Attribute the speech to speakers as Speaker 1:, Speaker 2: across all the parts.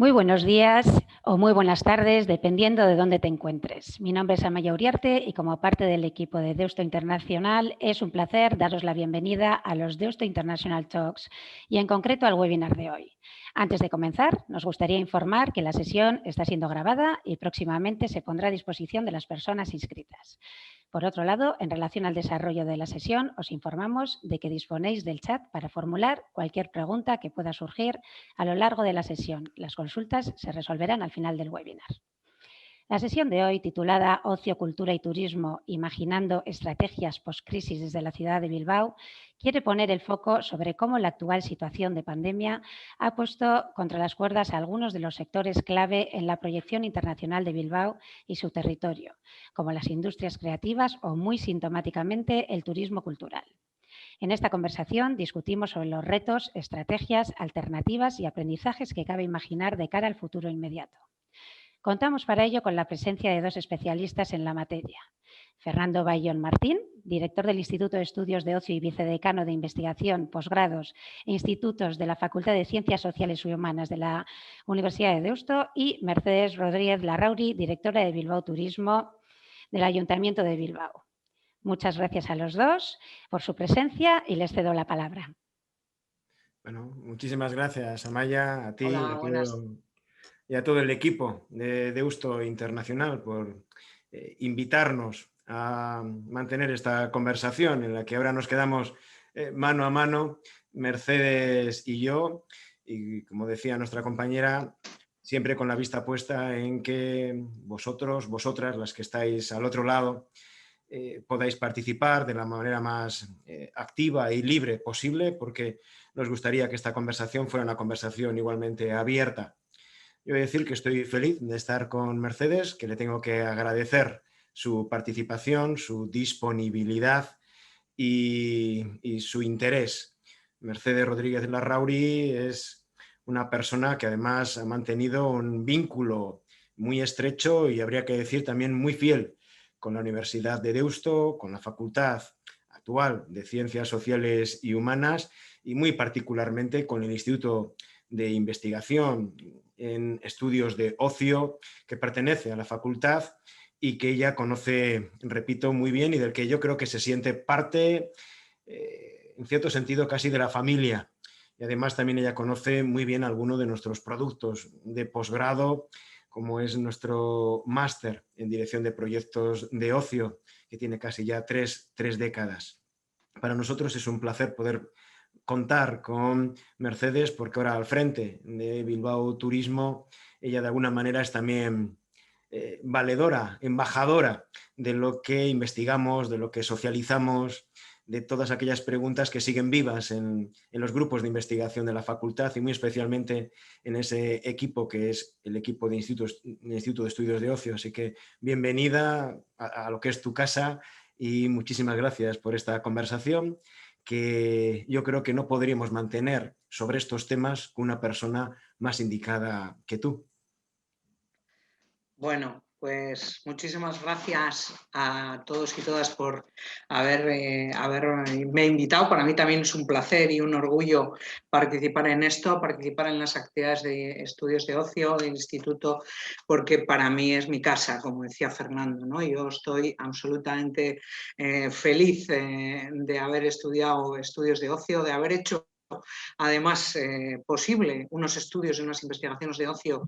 Speaker 1: Muy buenos días o muy buenas tardes, dependiendo de dónde te encuentres. Mi nombre es Amaya Uriarte y como parte del equipo de Deusto Internacional es un placer daros la bienvenida a los Deusto International Talks y en concreto al webinar de hoy. Antes de comenzar, nos gustaría informar que la sesión está siendo grabada y próximamente se pondrá a disposición de las personas inscritas. Por otro lado, en relación al desarrollo de la sesión, os informamos de que disponéis del chat para formular cualquier pregunta que pueda surgir a lo largo de la sesión. Las consultas se resolverán al final del webinar. La sesión de hoy, titulada Ocio, Cultura y Turismo, imaginando estrategias post-crisis desde la ciudad de Bilbao, quiere poner el foco sobre cómo la actual situación de pandemia ha puesto contra las cuerdas a algunos de los sectores clave en la proyección internacional de Bilbao y su territorio, como las industrias creativas o, muy sintomáticamente, el turismo cultural. En esta conversación discutimos sobre los retos, estrategias, alternativas y aprendizajes que cabe imaginar de cara al futuro inmediato. Contamos para ello con la presencia de dos especialistas en la materia. Fernando Bayón Martín, director del Instituto de Estudios de Ocio y vicedecano de Investigación, Posgrados e Institutos de la Facultad de Ciencias Sociales y Humanas de la Universidad de Deusto, y Mercedes Rodríguez Larrauri, directora de Bilbao Turismo del Ayuntamiento de Bilbao. Muchas gracias a los dos por su presencia y les cedo la palabra.
Speaker 2: Bueno, muchísimas gracias, Amaya, a ti
Speaker 3: Hola, buenas.
Speaker 2: y a todo el equipo de Deusto Internacional por invitarnos a mantener esta conversación en la que ahora nos quedamos mano a mano, Mercedes y yo, y como decía nuestra compañera, siempre con la vista puesta en que vosotros, vosotras, las que estáis al otro lado, podáis participar de la manera más activa y libre posible, porque nos gustaría que esta conversación fuera una conversación igualmente abierta. Yo voy a decir que estoy feliz de estar con Mercedes, que le tengo que agradecer su participación, su disponibilidad y su interés. Mercedes Rodríguez Larrauri es una persona que además ha mantenido un vínculo muy estrecho y habría que decir también muy fiel con la Universidad de Deusto, con la Facultad actual de Ciencias Sociales y Humanas y muy particularmente con el Instituto de Investigación en Estudios de Ocio que pertenece a la facultad y que ella conoce, repito, muy bien y del que yo creo que se siente parte, en cierto sentido, casi de la familia. Y además también ella conoce muy bien algunos de nuestros productos de posgrado, como es nuestro máster en dirección de proyectos de ocio, que tiene casi ya tres décadas. Para nosotros es un placer poder contar con Mercedes, porque ahora al frente de Bilbao Turismo, ella de alguna manera es también valedora, embajadora de lo que investigamos, de lo que socializamos, de todas aquellas preguntas que siguen vivas en los grupos de investigación de la facultad y muy especialmente en ese equipo que es el equipo de Instituto de Estudios de Ocio. Así que bienvenida a lo que es tu casa y muchísimas gracias por esta conversación que yo creo que no podríamos mantener sobre estos temas con una persona más indicada que tú.
Speaker 3: Bueno, pues muchísimas gracias a todos y todas por haberme invitado. Para mí también es un placer y un orgullo participar en esto, participar en las actividades de estudios de ocio del instituto, porque para mí es mi casa, como decía Fernando, ¿no? Yo estoy absolutamente feliz de haber estudiado estudios de ocio, de haber hecho además posible unos estudios y unas investigaciones de ocio,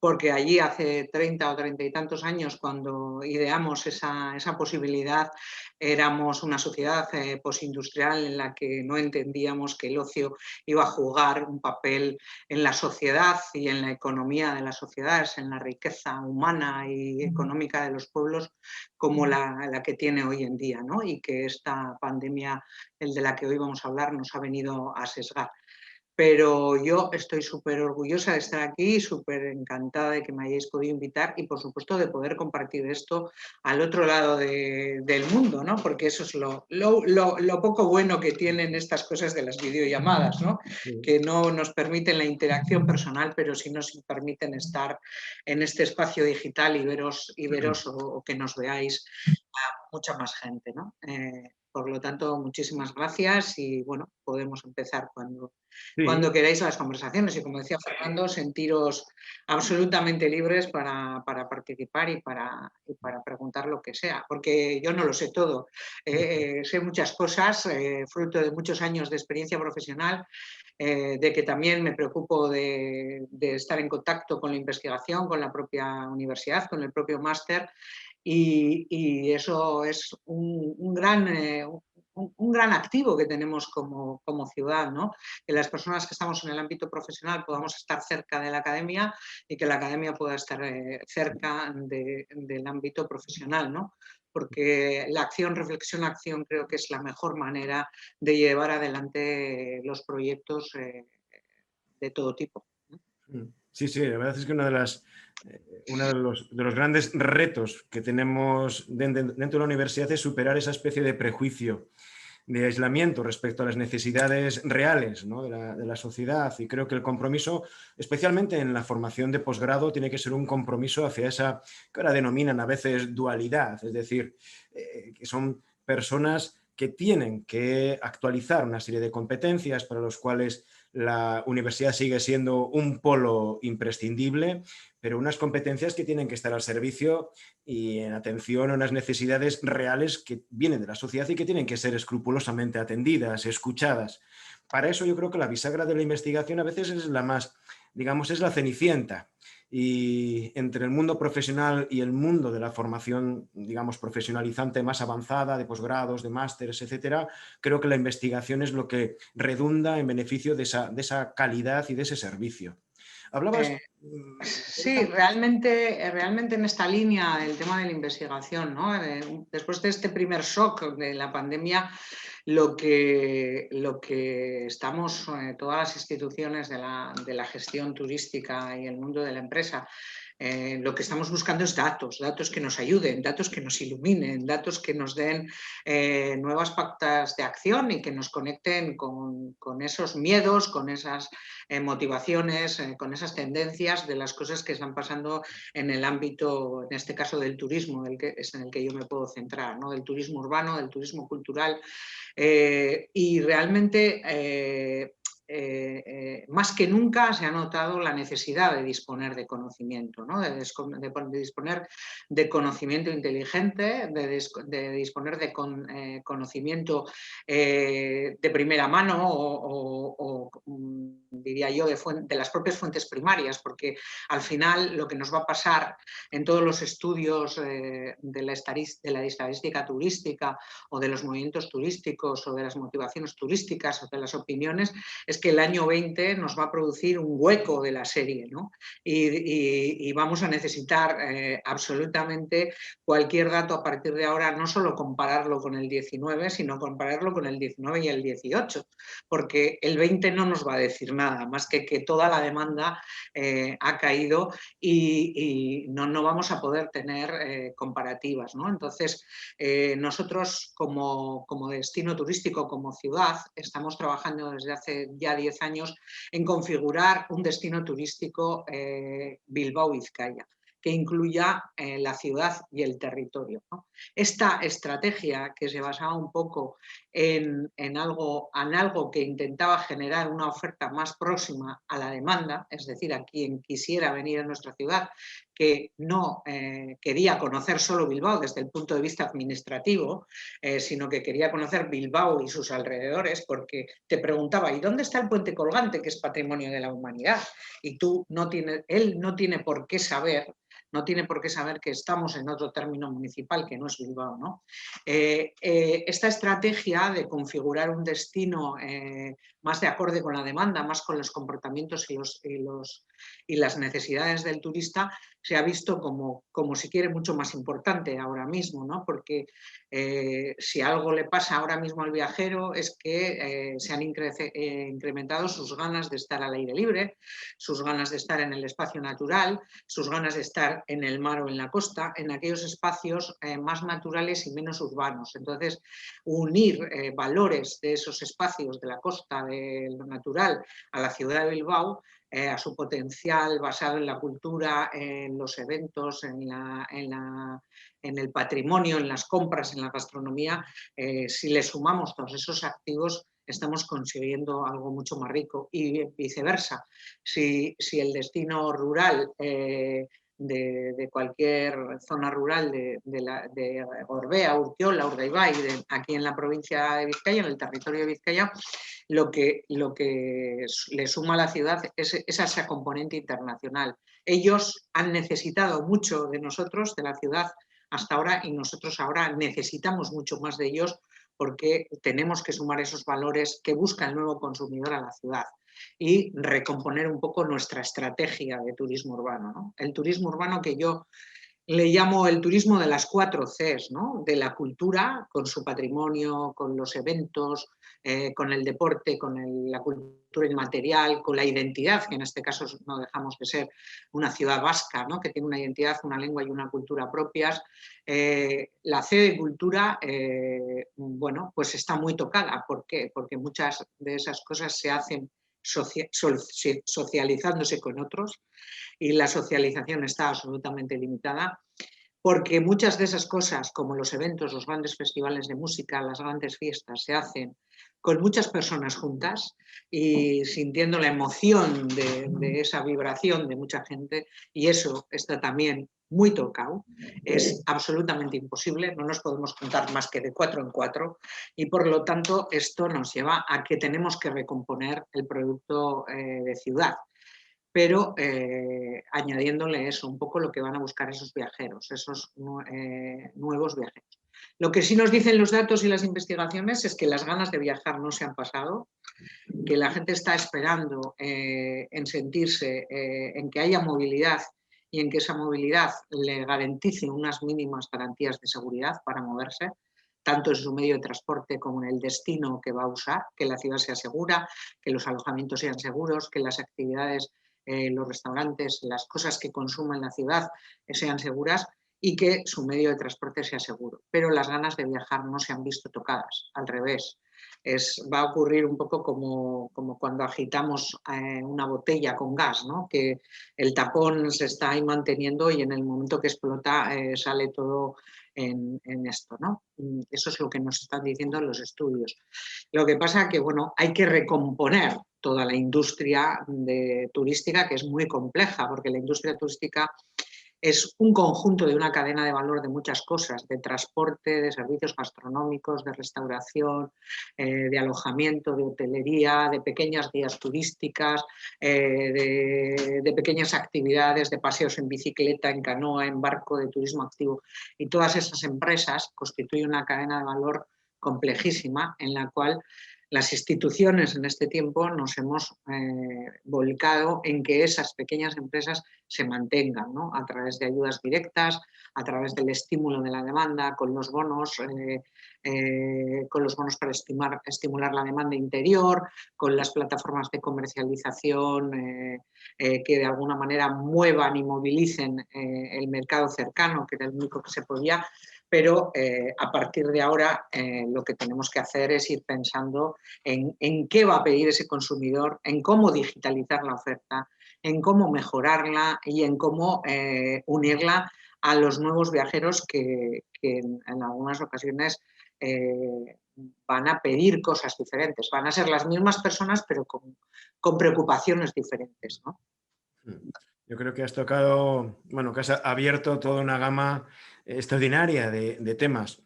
Speaker 3: porque allí hace 30 o 30 y tantos años, cuando ideamos esa posibilidad, éramos una sociedad postindustrial en la que no entendíamos que el ocio iba a jugar un papel en la sociedad y en la economía de las sociedades, en la riqueza humana y económica de los pueblos como la que tiene hoy en día, ¿no? Y que esta pandemia, el de la que hoy vamos a hablar, nos ha venido a sesgar. Pero yo estoy súper orgullosa de estar aquí, súper encantada de que me hayáis podido invitar y, por supuesto, de poder compartir esto al otro lado del mundo, ¿no? Porque eso es lo poco bueno que tienen estas cosas de las videollamadas, ¿no? Que no nos permiten la interacción personal, pero sí nos permiten estar en este espacio digital y veros o que nos veáis a mucha más gente, ¿no? Por lo tanto, muchísimas gracias y bueno, podemos empezar cuando
Speaker 2: Sí,
Speaker 3: queráis las conversaciones. Y como decía Fernando, sentiros absolutamente libres para participar y para preguntar lo que sea, porque yo no lo sé todo. Sé muchas cosas, fruto de muchos años de experiencia profesional, de que también me preocupo de estar en contacto con la investigación, con la propia universidad, con el propio máster, y eso es un gran activo que tenemos como ciudad, ¿no? Que las personas que estamos en el ámbito profesional podamos estar cerca de la academia y que la academia pueda estar cerca del ámbito profesional, ¿no? Porque la acción, reflexión, acción creo que es la mejor manera de llevar adelante los proyectos de todo tipo.
Speaker 2: sí, sí, la verdad es que uno de los grandes retos que tenemos dentro de la universidad es superar esa especie de prejuicio, de aislamiento respecto a las necesidades reales, ¿no?, de la sociedad. Y creo que el compromiso, especialmente en la formación de posgrado, tiene que ser un compromiso hacia esa que ahora denominan a veces dualidad, es decir, que son personas que tienen que actualizar una serie de competencias para los cuales la universidad sigue siendo un polo imprescindible, pero unas competencias que tienen que estar al servicio y en atención a unas necesidades reales que vienen de la sociedad y que tienen que ser escrupulosamente atendidas, escuchadas. Para eso yo creo que la bisagra de la investigación a veces es la más, digamos, es la cenicienta. Y entre el mundo profesional y el mundo de la formación, digamos, profesionalizante más avanzada, de posgrados, de másteres, etcétera, creo que la investigación es lo que redunda en beneficio de esa calidad y de ese servicio.
Speaker 3: Eh,
Speaker 2: Hablabas,
Speaker 3: Sí, realmente en esta línea el tema de la investigación, ¿no? Después de este primer shock de la pandemia, lo que estamos, todas las instituciones de la gestión turística y el mundo de la empresa, lo que estamos buscando es datos que nos ayuden, datos que nos iluminen, datos que nos den nuevas pautas de acción y que nos conecten con esos miedos, con esas motivaciones, con esas tendencias de las cosas que están pasando en el ámbito, en este caso del turismo, es en el que yo me puedo centrar, ¿no? Del turismo urbano, del turismo cultural. Y realmente más que nunca se ha notado la necesidad de disponer de conocimiento, ¿no? de disponer de conocimiento inteligente, de disponer de conocimiento de primera mano o diría yo, de las propias fuentes primarias, porque al final lo que nos va a pasar en todos los estudios de la estadística turística o de los movimientos turísticos o de las motivaciones turísticas o de las opiniones es que el año 20 nos va a producir un hueco de la serie, ¿no? Y vamos a necesitar absolutamente cualquier dato a partir de ahora, no solo compararlo con el 19, sino compararlo con el 19 y el 18, porque el 20 no nos va a decir nada, más que toda la demanda ha caído y no vamos a poder tener comparativas, ¿no? Entonces, nosotros como destino turístico, como ciudad, estamos trabajando desde hace ya 10 años en configurar un destino turístico Bilbao-Vizcaya, que incluya la ciudad y el territorio, ¿no? Esta estrategia, que se basaba un poco en algo que intentaba generar una oferta más próxima a la demanda, es decir, a quien quisiera venir a nuestra ciudad, que no quería conocer solo Bilbao desde el punto de vista administrativo, sino que quería conocer Bilbao y sus alrededores, porque te preguntaba, ¿y dónde está el puente colgante, que es patrimonio de la humanidad? Y él no tiene por qué saber que estamos en otro término municipal que no es Bilbao, ¿no? Esta estrategia de configurar un destino más de acorde con la demanda, más con los comportamientos y las necesidades del turista, se ha visto como si quiere mucho más importante ahora mismo, ¿no? Porque si algo le pasa ahora mismo al viajero es que se han incrementado sus ganas de estar al aire libre, sus ganas de estar en el espacio natural, sus ganas de estar en el mar o en la costa, en aquellos espacios más naturales y menos urbanos. Entonces, unir valores de esos espacios, de la costa, de lo natural, a la ciudad de Bilbao, a su potencial basado en la cultura, en los eventos, en el patrimonio, en las compras, en la gastronomía, si le sumamos todos esos activos, estamos consiguiendo algo mucho más rico. Y viceversa, si el destino rural de cualquier zona rural de Gorbea, Urkiola, Urdaibai, aquí en la provincia de Vizcaya, en el territorio de Vizcaya, lo que le suma a la ciudad es esa componente internacional. Ellos han necesitado mucho de nosotros, de la ciudad, hasta ahora, y nosotros ahora necesitamos mucho más de ellos porque tenemos que sumar esos valores que busca el nuevo consumidor a la ciudad y recomponer un poco nuestra estrategia de turismo urbano, ¿no? El turismo urbano que yo le llamo el turismo de las 4 Cs, ¿no? De la cultura, con su patrimonio, con los eventos, con el deporte, con la cultura inmaterial, con la identidad, que en este caso no dejamos de ser una ciudad vasca, ¿no? Que tiene una identidad, una lengua y una cultura propias. La C de cultura, bueno, pues está muy tocada. ¿Por qué? Porque muchas de esas cosas se hacen socializándose con otros, y la socialización está absolutamente limitada, porque muchas de esas cosas, como los eventos, los grandes festivales de música, las grandes fiestas, se hacen con muchas personas juntas y sintiendo la emoción de esa vibración de mucha gente, y eso está también muy tocado, es absolutamente imposible, no nos podemos juntar más que de 4 en 4, y por lo tanto esto nos lleva a que tenemos que recomponer el producto de ciudad, pero añadiéndole eso, un poco lo que van a buscar esos viajeros, esos nuevos viajeros. Lo que sí nos dicen los datos y las investigaciones es que las ganas de viajar no se han pasado, que la gente está esperando en sentirse, en que haya movilidad y en que esa movilidad le garantice unas mínimas garantías de seguridad para moverse, tanto en su medio de transporte como en el destino que va a usar, que la ciudad sea segura, que los alojamientos sean seguros, que las actividades, los restaurantes, las cosas que consuma en la ciudad sean seguras y que su medio de transporte sea seguro. Pero las ganas de viajar no se han visto tocadas, al revés. Va a ocurrir un poco como cuando agitamos una botella con gas, ¿no? Que el tapón se está ahí manteniendo y en el momento que explota sale todo en esto, ¿no? Eso es lo que nos están diciendo los estudios. Lo que pasa es que, bueno, hay que recomponer toda la industria turística, que es muy compleja, porque la industria turística es un conjunto de una cadena de valor de muchas cosas, de transporte, de servicios gastronómicos, de restauración, de alojamiento, de hotelería, de pequeñas guías turísticas, de pequeñas actividades, de paseos en bicicleta, en canoa, en barco, de turismo activo. Y todas esas empresas constituyen una cadena de valor complejísima en la cual las instituciones en este tiempo nos hemos volcado en que esas pequeñas empresas se mantengan, ¿no? A través de ayudas directas, a través del estímulo de la demanda, con los bonos para estimular la demanda interior, con las plataformas de comercialización que de alguna manera muevan y movilicen el mercado cercano, que era el único que se podía. Pero a partir de ahora lo que tenemos que hacer es ir pensando en qué va a pedir ese consumidor, en cómo digitalizar la oferta, en cómo mejorarla y en cómo unirla a los nuevos viajeros que en algunas ocasiones van a pedir cosas diferentes. Van a ser las mismas personas, pero con preocupaciones diferentes, ¿no?
Speaker 2: Yo creo que has tocado, bueno, que has abierto toda una gama extraordinaria de temas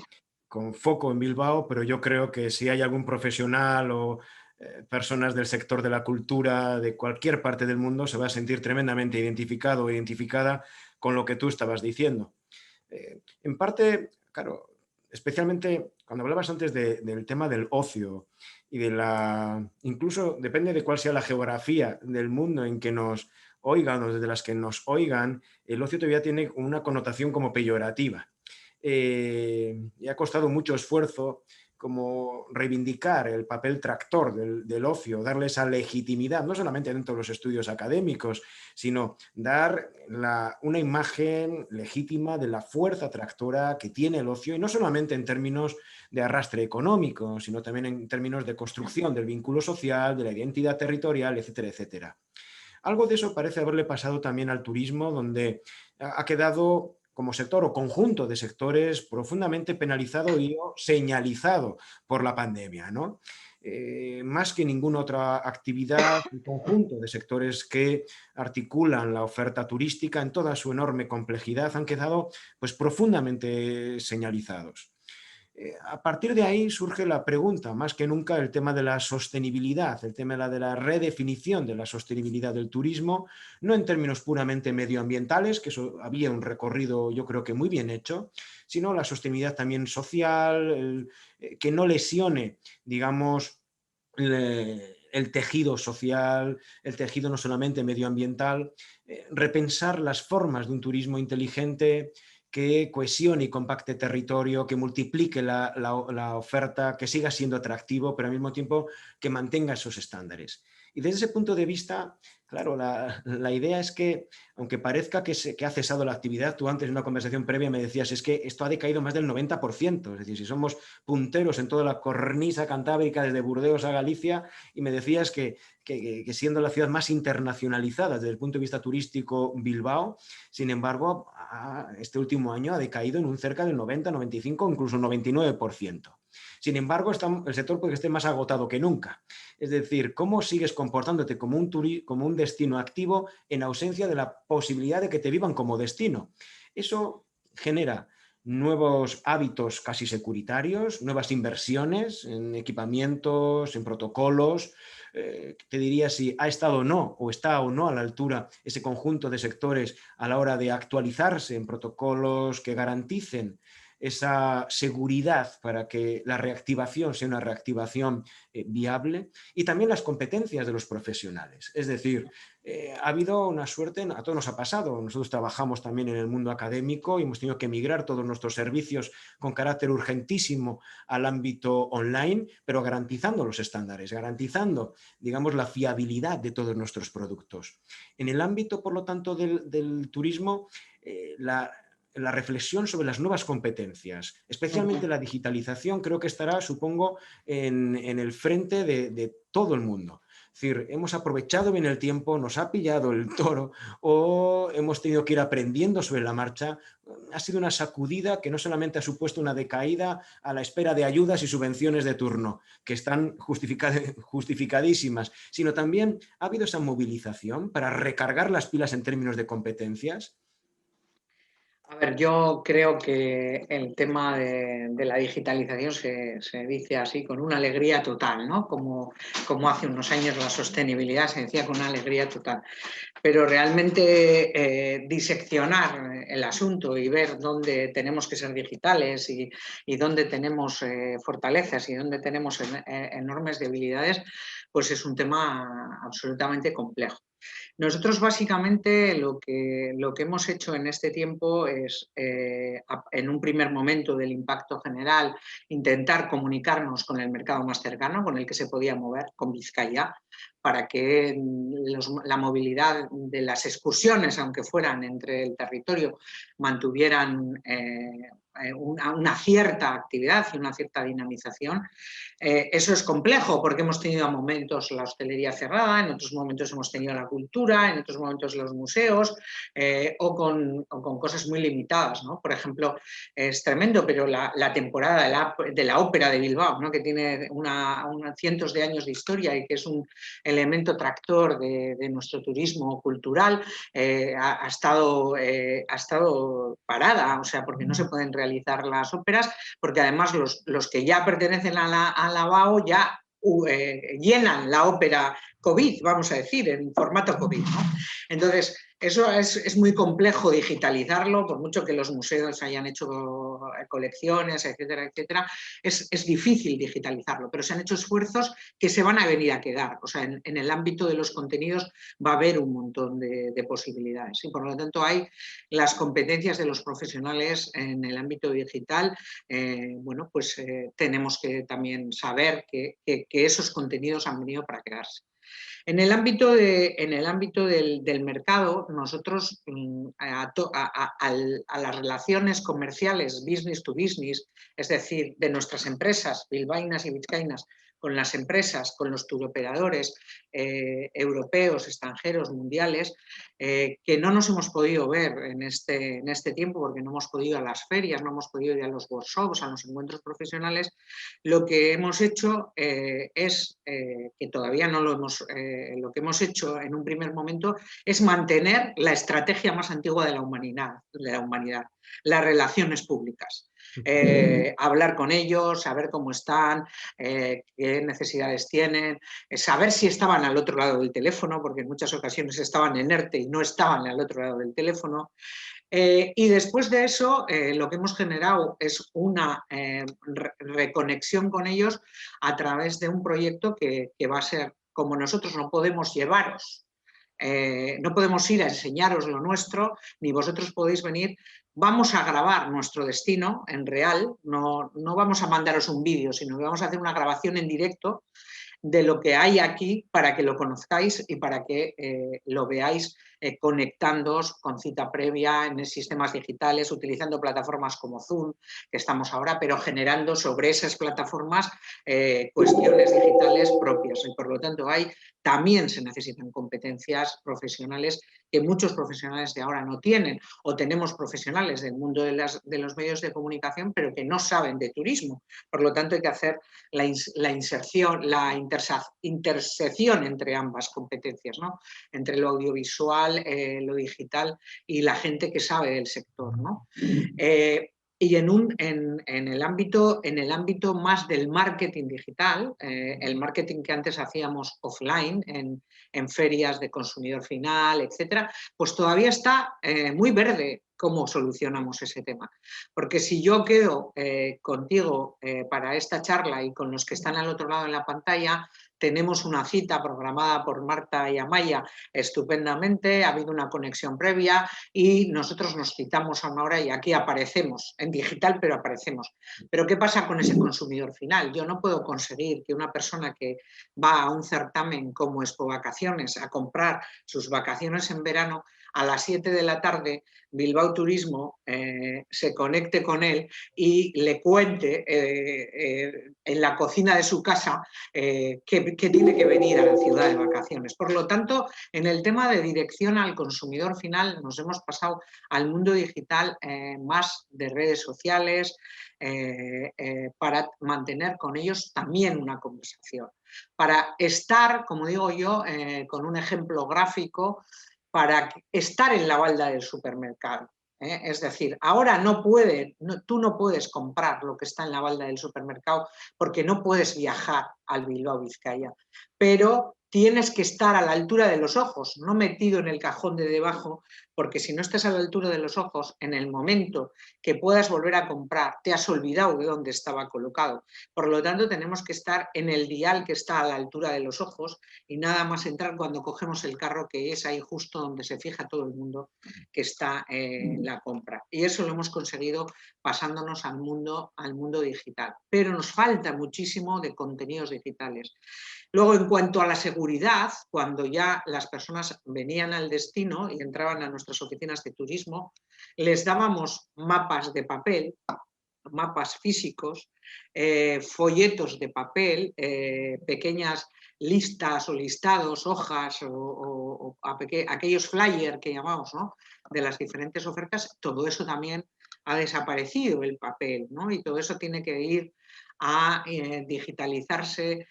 Speaker 2: con foco en Bilbao, pero yo creo que si hay algún profesional o personas del sector de la cultura de cualquier parte del mundo se va a sentir tremendamente identificado o identificada con lo que tú estabas diciendo. En parte, claro, especialmente cuando hablabas antes del tema del ocio y incluso depende de cuál sea la geografía del mundo en que nos oigan o desde las que nos oigan, el ocio todavía tiene una connotación como peyorativa. Y ha costado mucho esfuerzo como reivindicar el papel tractor del ocio, darle esa legitimidad, no solamente dentro de los estudios académicos, sino dar una imagen legítima de la fuerza tractora que tiene el ocio, y no solamente en términos de arrastre económico, sino también en términos de construcción del vínculo social, de la identidad territorial, etcétera, etcétera. Algo de eso parece haberle pasado también al turismo, donde ha quedado como sector o conjunto de sectores profundamente penalizado y señalizado por la pandemia, ¿no? Más que ninguna otra actividad, un conjunto de sectores que articulan la oferta turística en toda su enorme complejidad han quedado pues, profundamente señalizados. A partir de ahí surge la pregunta, más que nunca el tema de la sostenibilidad, el tema de la redefinición de la sostenibilidad del turismo, no en términos puramente medioambientales, que eso había un recorrido yo creo que muy bien hecho, sino la sostenibilidad también social, que no lesione, digamos, el tejido social, el tejido no solamente medioambiental, repensar las formas de un turismo inteligente que cohesione y compacte territorio, que multiplique la oferta, que siga siendo atractivo, pero al mismo tiempo que mantenga esos estándares. Y desde ese punto de vista, claro, la idea es que, aunque parezca que ha cesado la actividad, tú antes en una conversación previa me decías, es que esto ha decaído más del 90%, es decir, si somos punteros en toda la cornisa cantábrica desde Burdeos a Galicia, y me decías que siendo la ciudad más internacionalizada desde el punto de vista turístico Bilbao, sin embargo, este último año ha decaído en un cerca del 90, 95, incluso un 99%. Sin embargo, el sector puede que esté más agotado que nunca. Es decir, ¿cómo sigues comportándote como un destino activo en ausencia de la posibilidad de que te vivan como destino? Eso genera nuevos hábitos casi securitarios, nuevas inversiones en equipamientos, en protocolos. Te diría si ha estado o no, o está o no a la altura ese conjunto de sectores a la hora de actualizarse en protocolos que garanticen esa seguridad para que la reactivación sea una reactivación viable, y también las competencias de los profesionales. Es decir, ha habido una suerte, a todos nos ha pasado, nosotros trabajamos también en el mundo académico y hemos tenido que migrar todos nuestros servicios con carácter urgentísimo al ámbito online, pero garantizando los estándares, garantizando, digamos, la fiabilidad de todos nuestros productos. En el ámbito, por lo tanto, del turismo, la reflexión sobre las nuevas competencias, especialmente la digitalización, creo que estará, supongo, en el frente de todo el mundo. Es decir, hemos aprovechado bien el tiempo, nos ha pillado el toro o hemos tenido que ir aprendiendo sobre la marcha. Ha sido una sacudida que no solamente ha supuesto una decaída a la espera de ayudas y subvenciones de turno, que están justificadísimas, sino también ha habido esa movilización para recargar las pilas en términos de competencias.
Speaker 3: A ver, yo creo que el tema de la digitalización se dice así con una alegría total, ¿no? Como hace unos años la sostenibilidad se decía con una alegría total. Pero realmente diseccionar el asunto y ver dónde tenemos que ser digitales y dónde tenemos fortalezas y dónde tenemos enormes debilidades, pues es un tema absolutamente complejo. Nosotros básicamente lo que hemos hecho en este tiempo es, en un primer momento del impacto general, intentar comunicarnos con el mercado más cercano, con el que se podía mover, con Vizcaya, para que la movilidad de las excursiones, aunque fueran entre el territorio, mantuvieran una cierta actividad y una cierta dinamización. Eso es complejo porque hemos tenido momentos la hostelería cerrada, en otros momentos hemos tenido la cultura, en otros momentos los museos o con cosas muy limitadas, ¿no? Por ejemplo, es tremendo, pero la temporada de la ópera de Bilbao, ¿no? Que tiene cientos de años de historia y que es un elemento tractor de nuestro turismo cultural, ha estado parada, o sea, porque no se pueden realizar las óperas, porque además los que ya pertenecen a la BAO ya llenan la ópera COVID, vamos a decir, en formato COVID, ¿no? Entonces, eso es muy complejo digitalizarlo, por mucho que los museos hayan hecho colecciones, etcétera, etcétera, es difícil digitalizarlo, pero se han hecho esfuerzos que se van a venir a quedar. O sea, en el ámbito de los contenidos va a haber un montón de posibilidades y por lo tanto hay las competencias de los profesionales en el ámbito digital. Bueno, pues tenemos que también saber que esos contenidos han venido para quedarse. En el ámbito del mercado, nosotros a las relaciones comerciales business to business, es decir, de nuestras empresas bilbaínas y vizcaínas con las empresas, con los touroperadores europeos, extranjeros, mundiales, que no nos hemos podido ver en este tiempo porque no hemos podido ir a las ferias, no hemos podido ir a los workshops, a los encuentros profesionales. Lo que hemos hecho es, que todavía no lo hemos, lo que hemos hecho en un primer momento es mantener la estrategia más antigua de la humanidad, las relaciones públicas. Hablar con ellos, saber cómo están, qué necesidades tienen, saber si estaban al otro lado del teléfono, porque en muchas ocasiones estaban en ERTE y no estaban al otro lado del teléfono. Y después de eso, lo que hemos generado es una reconexión con ellos a través de un proyecto que va a ser, como nosotros no podemos llevaros, no podemos ir a enseñaros lo nuestro, ni vosotros podéis venir, vamos a grabar nuestro destino en real, no vamos a mandaros un vídeo, sino que vamos a hacer una grabación en directo de lo que hay aquí para que lo conozcáis y para que lo veáis conectándoos con cita previa en sistemas digitales, utilizando plataformas como Zoom, que estamos ahora, pero generando sobre esas plataformas cuestiones digitales propias. Y por lo tanto, también se necesitan competencias profesionales que muchos profesionales de ahora no tienen, o tenemos profesionales del mundo de los medios de comunicación, pero que no saben de turismo. Por lo tanto, hay que hacer la inserción, la intersección entre ambas competencias, ¿no? Entre lo audiovisual, lo digital y la gente que sabe del sector, ¿no? Y en el ámbito más del marketing digital, el marketing que antes hacíamos offline, en ferias de consumidor final, etcétera, pues todavía está muy verde cómo solucionamos ese tema. Porque si yo quedo contigo para esta charla y con los que están al otro lado en la pantalla, tenemos una cita programada por Marta y Amaya estupendamente, ha habido una conexión previa y nosotros nos citamos a una hora y aquí aparecemos, en digital, pero aparecemos. Pero ¿qué pasa con ese consumidor final? Yo no puedo conseguir que una persona que va a un certamen como Expo Vacaciones a comprar sus vacaciones en verano, a las 7 de la tarde Bilbao Turismo se conecte con él y le cuente en la cocina de su casa que tiene que venir a la ciudad de vacaciones. Por lo tanto, en el tema de dirección al consumidor final nos hemos pasado al mundo digital más de redes sociales para mantener con ellos también una conversación. Para estar, como digo yo, con un ejemplo gráfico, para estar en la balda del supermercado. Es decir, ahora tú no puedes comprar lo que está en la balda del supermercado porque no puedes viajar al Bilbao Vizcaya, pero tienes que estar a la altura de los ojos, no metido en el cajón de debajo, porque si no estás a la altura de los ojos, en el momento que puedas volver a comprar, te has olvidado de dónde estaba colocado. Por lo tanto, tenemos que estar en el dial que está a la altura de los ojos y nada más entrar cuando cogemos el carro, que es ahí justo donde se fija todo el mundo que está la compra. Y eso lo hemos conseguido pasándonos al mundo digital. Pero nos falta muchísimo de contenidos digitales. Luego, en cuanto a la seguridad, cuando ya las personas venían al destino y entraban a nuestras oficinas de turismo, les dábamos mapas de papel, mapas físicos, folletos de papel, pequeñas listas o listados, hojas o aquellos flyers que llamamos, ¿no? De las diferentes ofertas. Todo eso también ha desaparecido, el papel, ¿no? Y todo eso tiene que ir a digitalizarse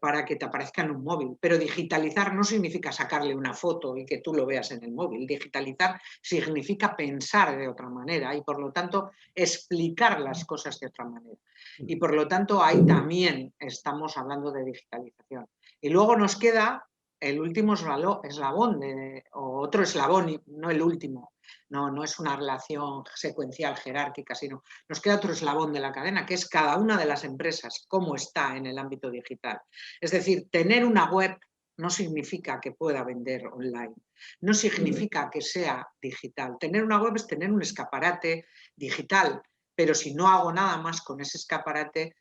Speaker 3: para que te aparezca en un móvil. Pero digitalizar no significa sacarle una foto y que tú lo veas en el móvil. Digitalizar significa pensar de otra manera y, por lo tanto, explicar las cosas de otra manera. Y, por lo tanto, ahí también estamos hablando de digitalización. Y luego nos queda el último eslabón, o otro eslabón, y no el último. No es una relación secuencial, jerárquica, sino nos queda otro eslabón de la cadena, que es cada una de las empresas, cómo está en el ámbito digital. Es decir, tener una web no significa que pueda vender online, no significa que sea digital. Tener una web es tener un escaparate digital, pero si no hago nada más con ese escaparate,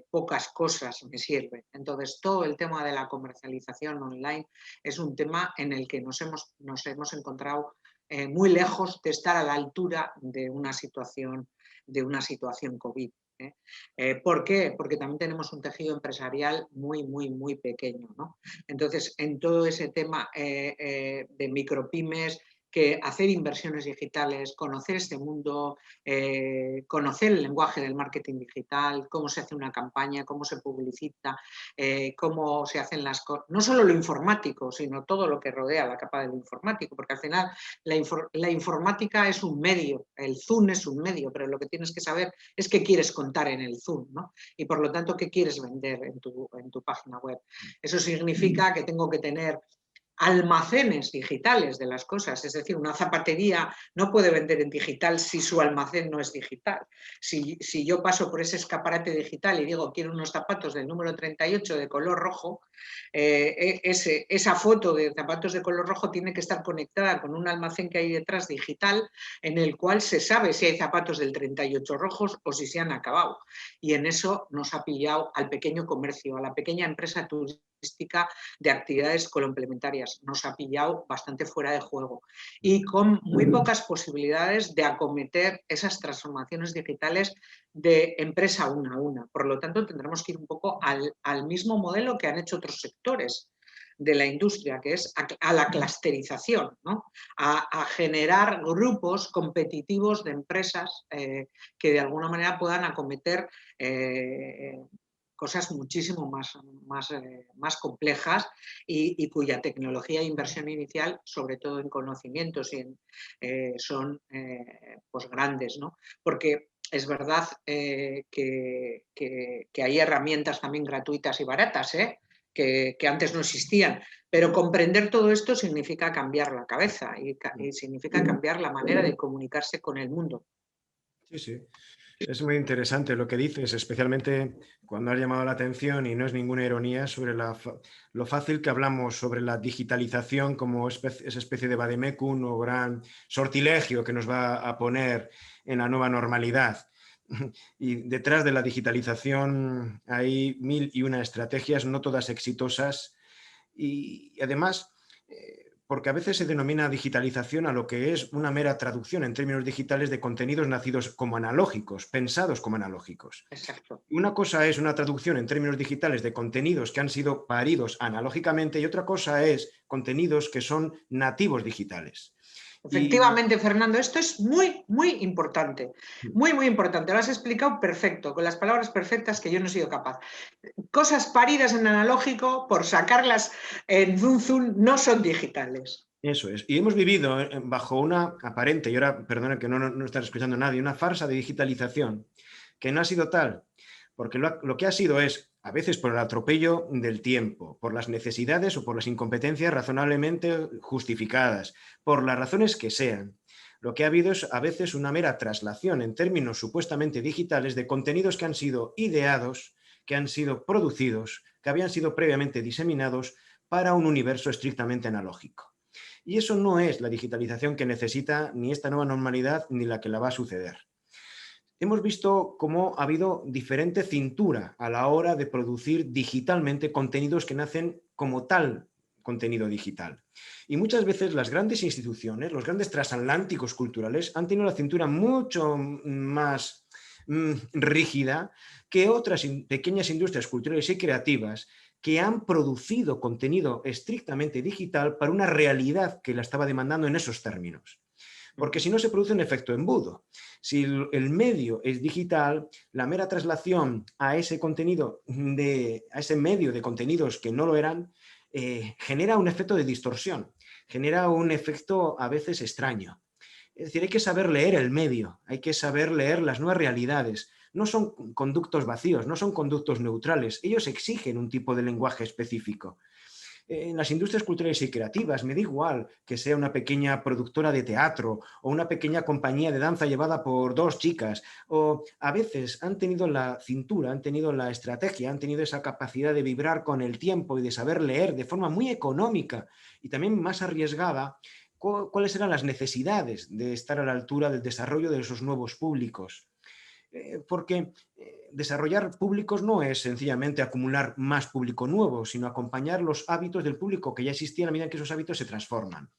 Speaker 3: pocas cosas me sirven. Entonces, todo el tema de la comercialización online es un tema en el que nos hemos encontrado muy lejos de estar a la altura de una situación COVID. ¿Por qué? Porque también tenemos un tejido empresarial muy, muy, muy pequeño, ¿no? Entonces, en todo ese tema de micropymes, que hacer inversiones digitales, conocer este mundo, conocer el lenguaje del marketing digital, cómo se hace una campaña, cómo se publicita, cómo se hacen las cosas, no solo lo informático, sino todo lo que rodea la capa de lo informático, porque al final la informática es un medio, el Zoom es un medio, pero lo que tienes que saber es qué quieres contar en el Zoom, ¿no? Y por lo tanto, qué quieres vender en tu página web. Eso significa que tengo que tener almacenes digitales de las cosas, es decir, una zapatería no puede vender en digital si su almacén no es digital. Si yo paso por ese escaparate digital y digo quiero unos zapatos del número 38 de color rojo, esa foto de zapatos de color rojo tiene que estar conectada con un almacén que hay detrás digital en el cual se sabe si hay zapatos del 38 rojos o si se han acabado. Y en eso nos ha pillado al pequeño comercio, a la pequeña empresa turística de actividades complementarias. Nos ha pillado bastante fuera de juego y con muy pocas posibilidades de acometer esas transformaciones digitales de empresa una a una. Por lo tanto, tendremos que ir un poco al mismo modelo que han hecho otros sectores de la industria, que es a la clusterización, ¿no? A generar grupos competitivos de empresas que de alguna manera puedan acometer cosas muchísimo más complejas y cuya tecnología e inversión inicial, sobre todo en conocimientos, son pues grandes, ¿no? Porque es verdad que hay herramientas también gratuitas y baratas, que antes no existían, pero comprender todo esto significa cambiar la cabeza y significa cambiar la manera de comunicarse con el mundo.
Speaker 2: Sí, sí. Es muy interesante lo que dices, especialmente cuando has llamado la atención, y no es ninguna ironía, sobre lo fácil que hablamos sobre la digitalización como esa especie de vademecum o gran sortilegio que nos va a poner en la nueva normalidad. Y detrás de la digitalización hay 1001 estrategias, no todas exitosas, y además porque a veces se denomina digitalización a lo que es una mera traducción en términos digitales de contenidos nacidos como analógicos, pensados como analógicos.
Speaker 3: Exacto.
Speaker 2: Una cosa es una traducción en términos digitales de contenidos que han sido paridos analógicamente y otra cosa es contenidos que son nativos digitales.
Speaker 3: Efectivamente, Fernando, esto es muy, muy importante. Muy, muy importante. Lo has explicado perfecto, con las palabras perfectas que yo no he sido capaz. Cosas paridas en analógico, por sacarlas en Zoom, no son digitales.
Speaker 2: Eso es. Y hemos vivido bajo una aparente, y ahora, perdona que no estás escuchando a nadie, una farsa de digitalización que no ha sido tal, porque lo que ha sido es, a veces por el atropello del tiempo, por las necesidades o por las incompetencias razonablemente justificadas, por las razones que sean. Lo que ha habido es a veces una mera traslación en términos supuestamente digitales de contenidos que han sido ideados, que han sido producidos, que habían sido previamente diseminados para un universo estrictamente analógico. Y eso no es la digitalización que necesita ni esta nueva normalidad ni la que la va a suceder. Hemos visto cómo ha habido diferente cintura a la hora de producir digitalmente contenidos que nacen como tal contenido digital. Y muchas veces las grandes instituciones, los grandes transatlánticos culturales han tenido la cintura mucho más rígida que otras pequeñas industrias culturales y creativas que han producido contenido estrictamente digital para una realidad que la estaba demandando en esos términos. Porque si no se produce un efecto embudo. Si el medio es digital, la mera traslación a ese contenido, a ese medio de contenidos que no lo eran, genera un efecto de distorsión, genera un efecto a veces extraño. Es decir, hay que saber leer el medio, hay que saber leer las nuevas realidades. No son conductos vacíos, no son conductos neutrales. Ellos exigen un tipo de lenguaje específico. En las industrias culturales y creativas, me da igual que sea una pequeña productora de teatro o una pequeña compañía de danza llevada por 2 chicas, o a veces han tenido la cintura, han tenido la estrategia, han tenido esa capacidad de vibrar con el tiempo y de saber leer de forma muy económica y también más arriesgada cuáles eran las necesidades de estar a la altura del desarrollo de esos nuevos públicos. Porque desarrollar públicos no es sencillamente acumular más público nuevo, sino acompañar los hábitos del público que ya existía a la medida en que esos hábitos se transforman.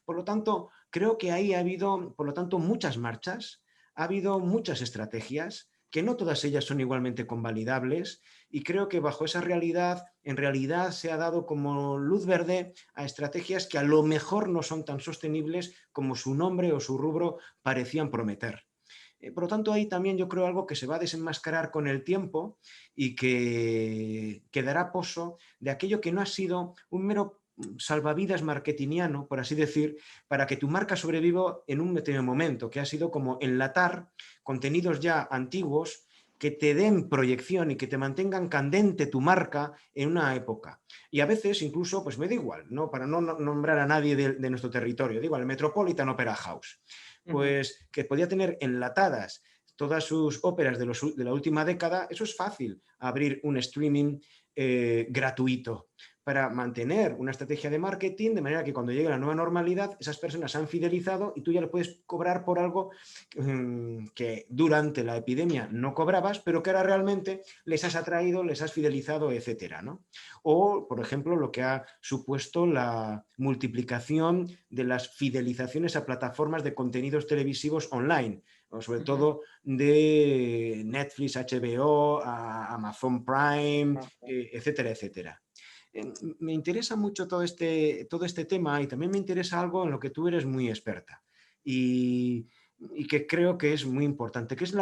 Speaker 2: Por lo tanto, creo que ahí ha habido, por lo tanto, muchas marchas, ha habido muchas estrategias, que no todas ellas son igualmente convalidables, y creo que bajo esa realidad, en realidad se ha dado como luz verde a estrategias que a lo mejor no son tan sostenibles como su nombre o su rubro parecían prometer. Por lo tanto, ahí también yo creo algo que se va a desenmascarar con el tiempo y que dará poso de aquello que no ha sido un mero salvavidas marketingiano, por así decir, para que tu marca sobreviva en un determinado momento, que ha sido como enlatar contenidos ya antiguos que te den proyección y que te mantengan candente tu marca en una época. Y a veces incluso, pues me da igual, ¿no? Para no nombrar a nadie de nuestro territorio, da igual, el Metropolitan Opera House, pues que podía tener enlatadas todas sus óperas de la última década. Eso es fácil, abrir un streaming gratuito para mantener una estrategia de marketing, de manera que cuando llegue la nueva normalidad, esas personas se han fidelizado y tú ya le puedes cobrar por algo que durante la epidemia no cobrabas, pero que ahora realmente les has atraído, les has fidelizado, etcétera, ¿no? O, por ejemplo, lo que ha supuesto la multiplicación de las fidelizaciones a plataformas de contenidos televisivos online, o sobre todo de Netflix, HBO, a Amazon Prime, etcétera, etcétera. Me interesa mucho todo este tema, y también me interesa algo en lo que tú eres muy experta y que creo que es muy importante, que es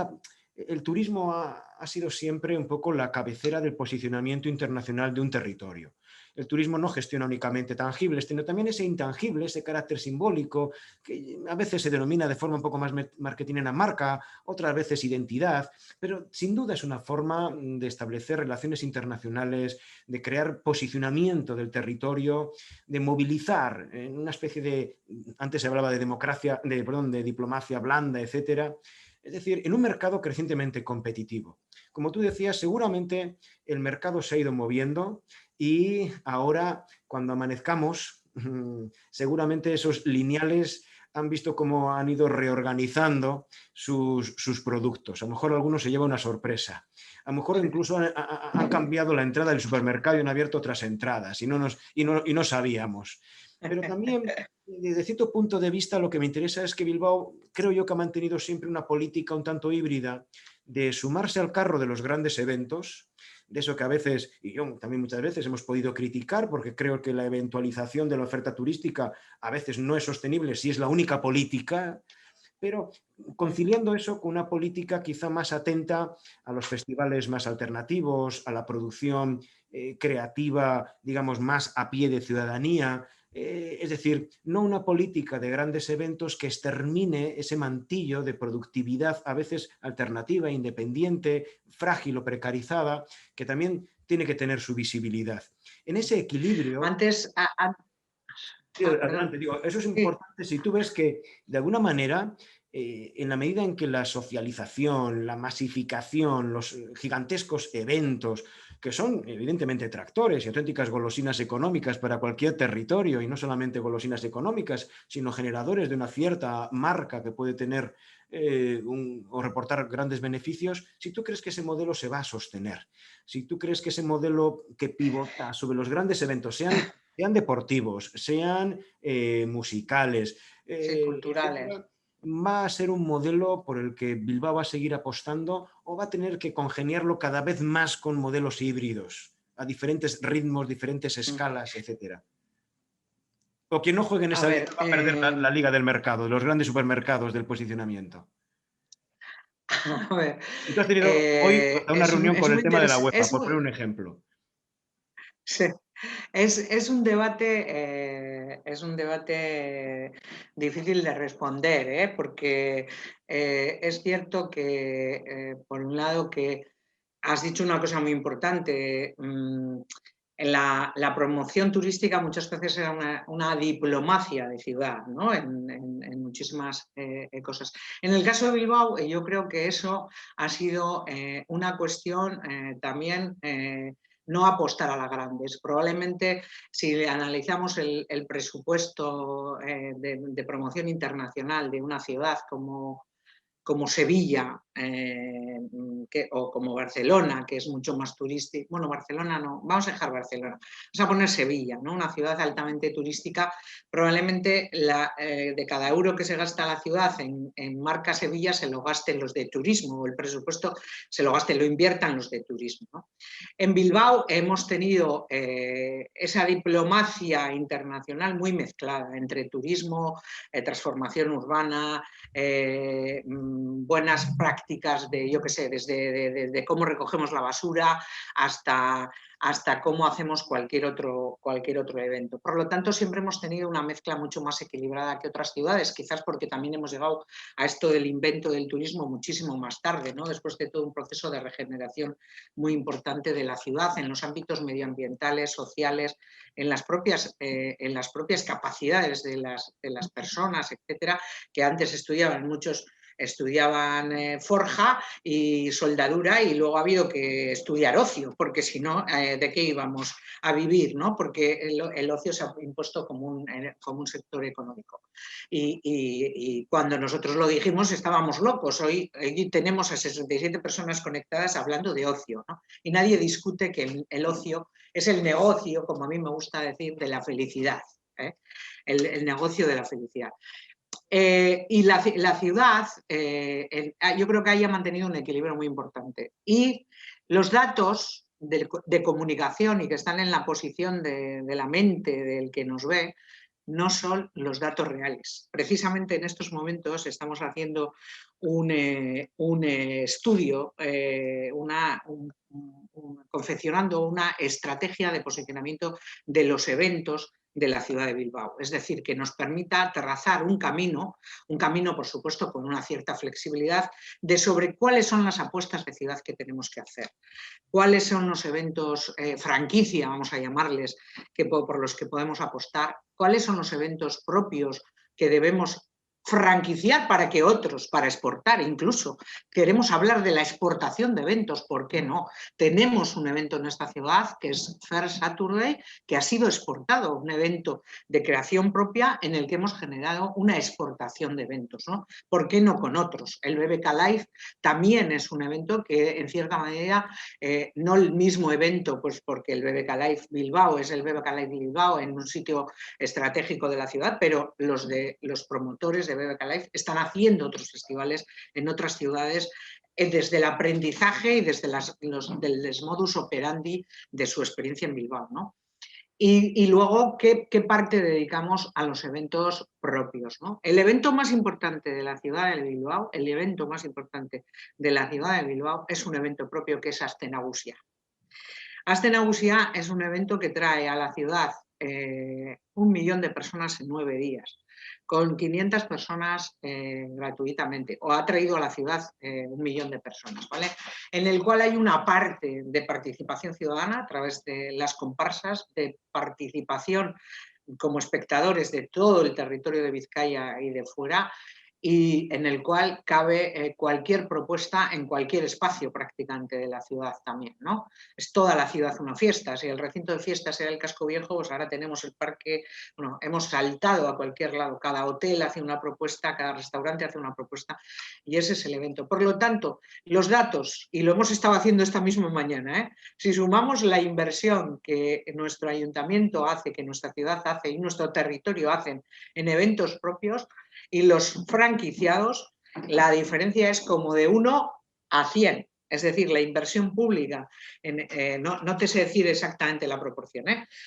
Speaker 2: el turismo ha sido siempre un poco la cabecera del posicionamiento internacional de un territorio. El turismo no gestiona únicamente tangibles, sino también ese intangible, ese carácter simbólico, que a veces se denomina de forma un poco más marketingera marca, otras veces identidad, pero sin duda es una forma de establecer relaciones internacionales, de crear posicionamiento del territorio, de movilizar en una especie de, antes se hablaba de democracia, de diplomacia blanda, etcétera. Es decir, en un mercado crecientemente competitivo. Como tú decías, seguramente el mercado se ha ido moviendo y ahora, cuando amanezcamos, seguramente esos lineales han visto cómo han ido reorganizando sus productos. A lo mejor algunos se lleva una sorpresa. A lo mejor incluso han cambiado la entrada del supermercado y han abierto otras entradas y no sabíamos. Pero también, desde cierto punto de vista, lo que me interesa es que Bilbao, creo yo, que ha mantenido siempre una política un tanto híbrida de sumarse al carro de los grandes eventos, de eso que a veces, y yo también muchas veces, hemos podido criticar, porque creo que la eventualización de la oferta turística a veces no es sostenible si es la única política, pero conciliando eso con una política quizá más atenta a los festivales más alternativos, a la producción creativa, digamos, más a pie de ciudadanía. Es decir, no una política de grandes eventos que extermine ese mantillo de productividad a veces alternativa, independiente, frágil o precarizada, que también tiene que tener su visibilidad. En ese equilibrio... Adelante, digo, eso es importante si tú ves que, de alguna manera, en la medida en que la socialización, la masificación, los gigantescos eventos, que son evidentemente tractores y auténticas golosinas económicas para cualquier territorio, y no solamente golosinas económicas, sino generadores de una cierta marca que puede tener o reportar grandes beneficios, si tú crees que ese modelo se va a sostener, si tú crees que ese modelo que pivota sobre los grandes eventos, sean deportivos, sean musicales,
Speaker 3: culturales,
Speaker 2: va a ser un modelo por el que Bilbao va a seguir apostando, o va a tener que congeniarlo cada vez más con modelos híbridos, a diferentes ritmos, diferentes escalas, etcétera. O quien no juegue en esa liga va a perder la liga del mercado, de los grandes supermercados del posicionamiento.
Speaker 3: A ver,
Speaker 2: y tú has tenido hoy una reunión con el tema de la UEFA, por poner un ejemplo.
Speaker 3: Sí. Es un debate difícil de responder, porque es cierto que, por un lado, que has dicho una cosa muy importante. La promoción turística muchas veces era una diplomacia de ciudad, ¿no? en muchísimas cosas. En el caso de Bilbao, yo creo que eso ha sido una cuestión también... no apostar a las grandes. Probablemente, si analizamos el presupuesto de promoción internacional de una ciudad como como Sevilla o como Barcelona, que es mucho más turística. Bueno, Barcelona no, vamos a dejar Barcelona. Vamos a poner Sevilla, ¿no? Una ciudad altamente turística. Probablemente de cada euro que se gasta la ciudad en marca Sevilla se lo gasten los de turismo, o el presupuesto se lo inviertan los de turismo, ¿no? En Bilbao hemos tenido esa diplomacia internacional muy mezclada entre turismo, transformación urbana, buenas prácticas de, yo qué sé, desde cómo recogemos la basura hasta cómo hacemos cualquier otro evento. Por lo tanto, siempre hemos tenido una mezcla mucho más equilibrada que otras ciudades, quizás porque también hemos llegado a esto del invento del turismo muchísimo más tarde, ¿no? Después de todo un proceso de regeneración muy importante de la ciudad en los ámbitos medioambientales, sociales, en las propias capacidades de las personas, etcétera, que antes muchos estudiaban forja y soldadura y luego ha habido que estudiar ocio, porque si no, ¿de qué íbamos a vivir, ¿no? Porque el ocio se ha impuesto como un sector económico. Y cuando nosotros lo dijimos estábamos locos. Hoy tenemos a 67 personas conectadas hablando de ocio, ¿no? Y nadie discute que el ocio es el negocio, como a mí me gusta decir, de la felicidad, ¿eh? El negocio de la felicidad. Y la ciudad, yo creo que haya mantenido un equilibrio muy importante. Y los datos de comunicación y que están en la posición de la mente del que nos ve, no son los datos reales. Precisamente en estos momentos estamos haciendo un estudio, confeccionando una estrategia de posicionamiento de los eventos de la ciudad de Bilbao. Es decir, que nos permita trazar un camino, por supuesto, con una cierta flexibilidad, sobre cuáles son las apuestas de ciudad que tenemos que hacer, cuáles son los eventos franquicia, vamos a llamarles, por los que podemos apostar, cuáles son los eventos propios que debemos franquiciar para que otros, para exportar incluso. Queremos hablar de la exportación de eventos, ¿por qué no? Tenemos un evento en esta ciudad que es Fair Saturday, que ha sido exportado, un evento de creación propia en el que hemos generado una exportación de eventos, ¿no? ¿Por qué no con otros? El BBK Live también es un evento que en cierta manera, no el mismo evento, pues porque el BBK Live Bilbao es el BBK Live Bilbao en un sitio estratégico de la ciudad, pero los promotores de BBK Live están haciendo otros festivales en otras ciudades desde el aprendizaje y desde del modus operandi de su experiencia en Bilbao, ¿no? Y luego, ¿qué parte dedicamos a los eventos propios, ¿no? El evento más importante de la ciudad de Bilbao, es un evento propio que es Aste Nagusia. Aste Nagusia es un evento que trae a la ciudad 1 millón de personas en 9 días, con 500 personas gratuitamente, o ha traído a la ciudad 1 millón de personas, ¿vale? En el cual hay una parte de participación ciudadana a través de las comparsas, de participación como espectadores de todo el territorio de Vizcaya y de fuera, y en el cual cabe cualquier propuesta en cualquier espacio prácticamente de la ciudad también, ¿no? Es toda la ciudad una fiesta. Si el recinto de fiestas era el Casco Viejo, pues ahora tenemos el parque, bueno, hemos saltado a cualquier lado, cada hotel hace una propuesta, cada restaurante hace una propuesta y ese es el evento. Por lo tanto, los datos, y lo hemos estado haciendo esta misma mañana, si sumamos la inversión que nuestro ayuntamiento hace, que nuestra ciudad hace y nuestro territorio hacen en eventos propios, y los franquiciados, la diferencia es como de 1 a 100. Es decir, la inversión pública, no te sé decir exactamente la proporción,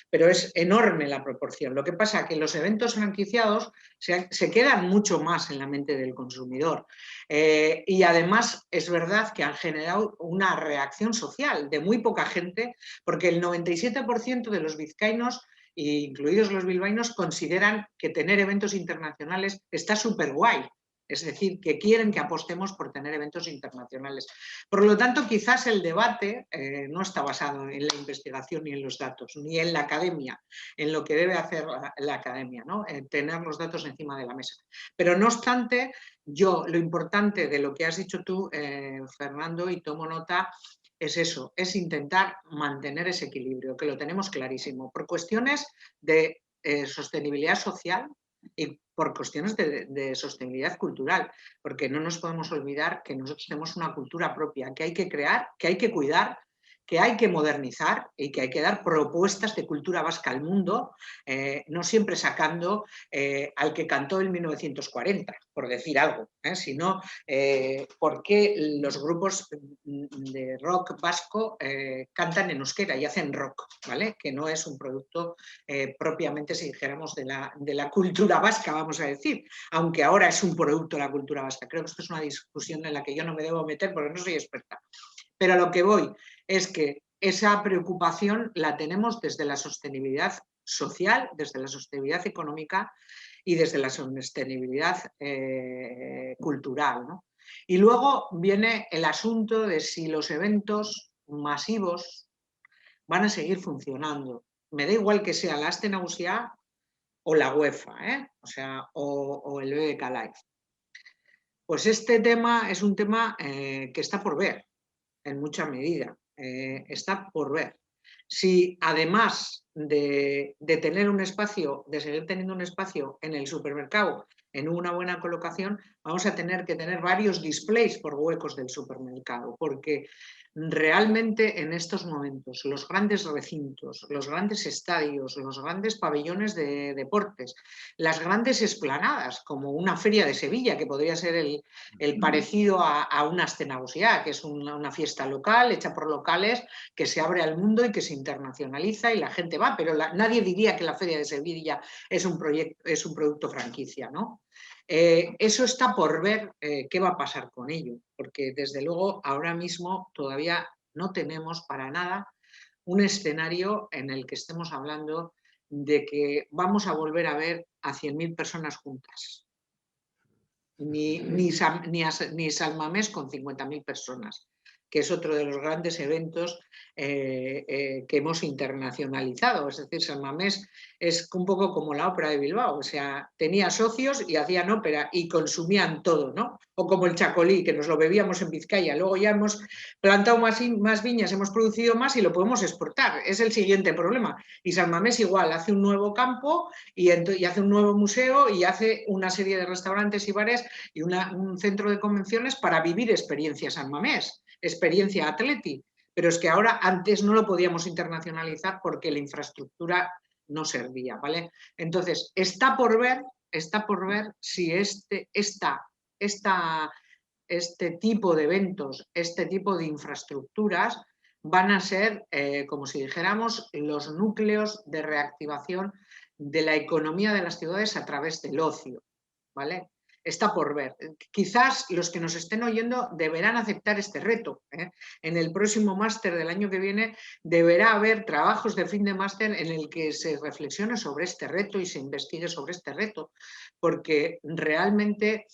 Speaker 3: pero es enorme la proporción. Lo que pasa es que los eventos franquiciados se quedan mucho más en la mente del consumidor. Y además es verdad que han generado una reacción social de muy poca gente, porque el 97% de los vizcaínos, incluidos los bilbaínos, consideran que tener eventos internacionales está súper guay. Es decir, que quieren que apostemos por tener eventos internacionales. Por lo tanto, quizás el debate no está basado en la investigación ni en los datos, ni en la academia, en lo que debe hacer la academia, ¿no? Tener los datos encima de la mesa. Pero no obstante, lo importante de lo que has dicho tú, Fernando, y tomo nota, es eso, es intentar mantener ese equilibrio, que lo tenemos clarísimo, por cuestiones de sostenibilidad social, y por cuestiones de sostenibilidad cultural, porque no nos podemos olvidar que nosotros tenemos una cultura propia que hay que crear, que hay que cuidar, que hay que modernizar y que hay que dar propuestas de cultura vasca al mundo, no siempre sacando al que cantó en 1940, por decir algo, sino por qué los grupos de rock vasco cantan en euskera y hacen rock, ¿vale? Que no es un producto propiamente, si dijéramos, de la cultura vasca, vamos a decir, aunque ahora es un producto de la cultura vasca. Creo que esto es una discusión en la que yo no me debo meter porque no soy experta. Pero a lo que voy es que esa preocupación la tenemos desde la sostenibilidad social, desde la sostenibilidad económica y desde la sostenibilidad cultural, ¿no? Y luego viene el asunto de si los eventos masivos van a seguir funcionando. Me da igual que sea la Aste Nagusia o la UEFA, o el BBK Live. Pues este tema es un tema que está por ver, en mucha medida. Está por ver. Si además de tener un espacio, de seguir teniendo un espacio en el supermercado, en una buena colocación, vamos a tener que tener varios displays por huecos del supermercado, porque realmente en estos momentos los grandes recintos, los grandes estadios, los grandes pabellones de deportes, las grandes esplanadas, como una feria de Sevilla, que podría ser el parecido a una Aste Nagusia, que es una fiesta local hecha por locales que se abre al mundo y que se internacionaliza y la gente va, pero nadie diría que la feria de Sevilla es un producto franquicia, ¿no? Eso está por ver qué va a pasar con ello, porque desde luego ahora mismo todavía no tenemos para nada un escenario en el que estemos hablando de que vamos a volver a ver a 100.000 personas juntas. Ni San Mamés con 50.000 personas, que es otro de los grandes eventos que hemos internacionalizado. Es decir, San Mamés es un poco como la ópera de Bilbao, o sea, tenía socios y hacían ópera y consumían todo, ¿no? O como el Chacolí, que nos lo bebíamos en Vizcaya. Luego ya hemos plantado más viñas, hemos producido más y lo podemos exportar. Es el siguiente problema. Y San Mamés igual, hace un nuevo campo y hace un nuevo museo y hace una serie de restaurantes y bares y un centro de convenciones para vivir experiencia San Mamés, experiencia Atleti, pero es que ahora antes no lo podíamos internacionalizar porque la infraestructura no servía, ¿vale? Entonces, está por ver si este tipo de eventos, este tipo de infraestructuras van a ser, como si dijéramos, los núcleos de reactivación de la economía de las ciudades a través del ocio, ¿vale? Está por ver. Quizás los que nos estén oyendo deberán aceptar este reto. En el próximo máster del año que viene deberá haber trabajos de fin de máster en el que se reflexione sobre este reto y se investigue sobre este reto, porque realmente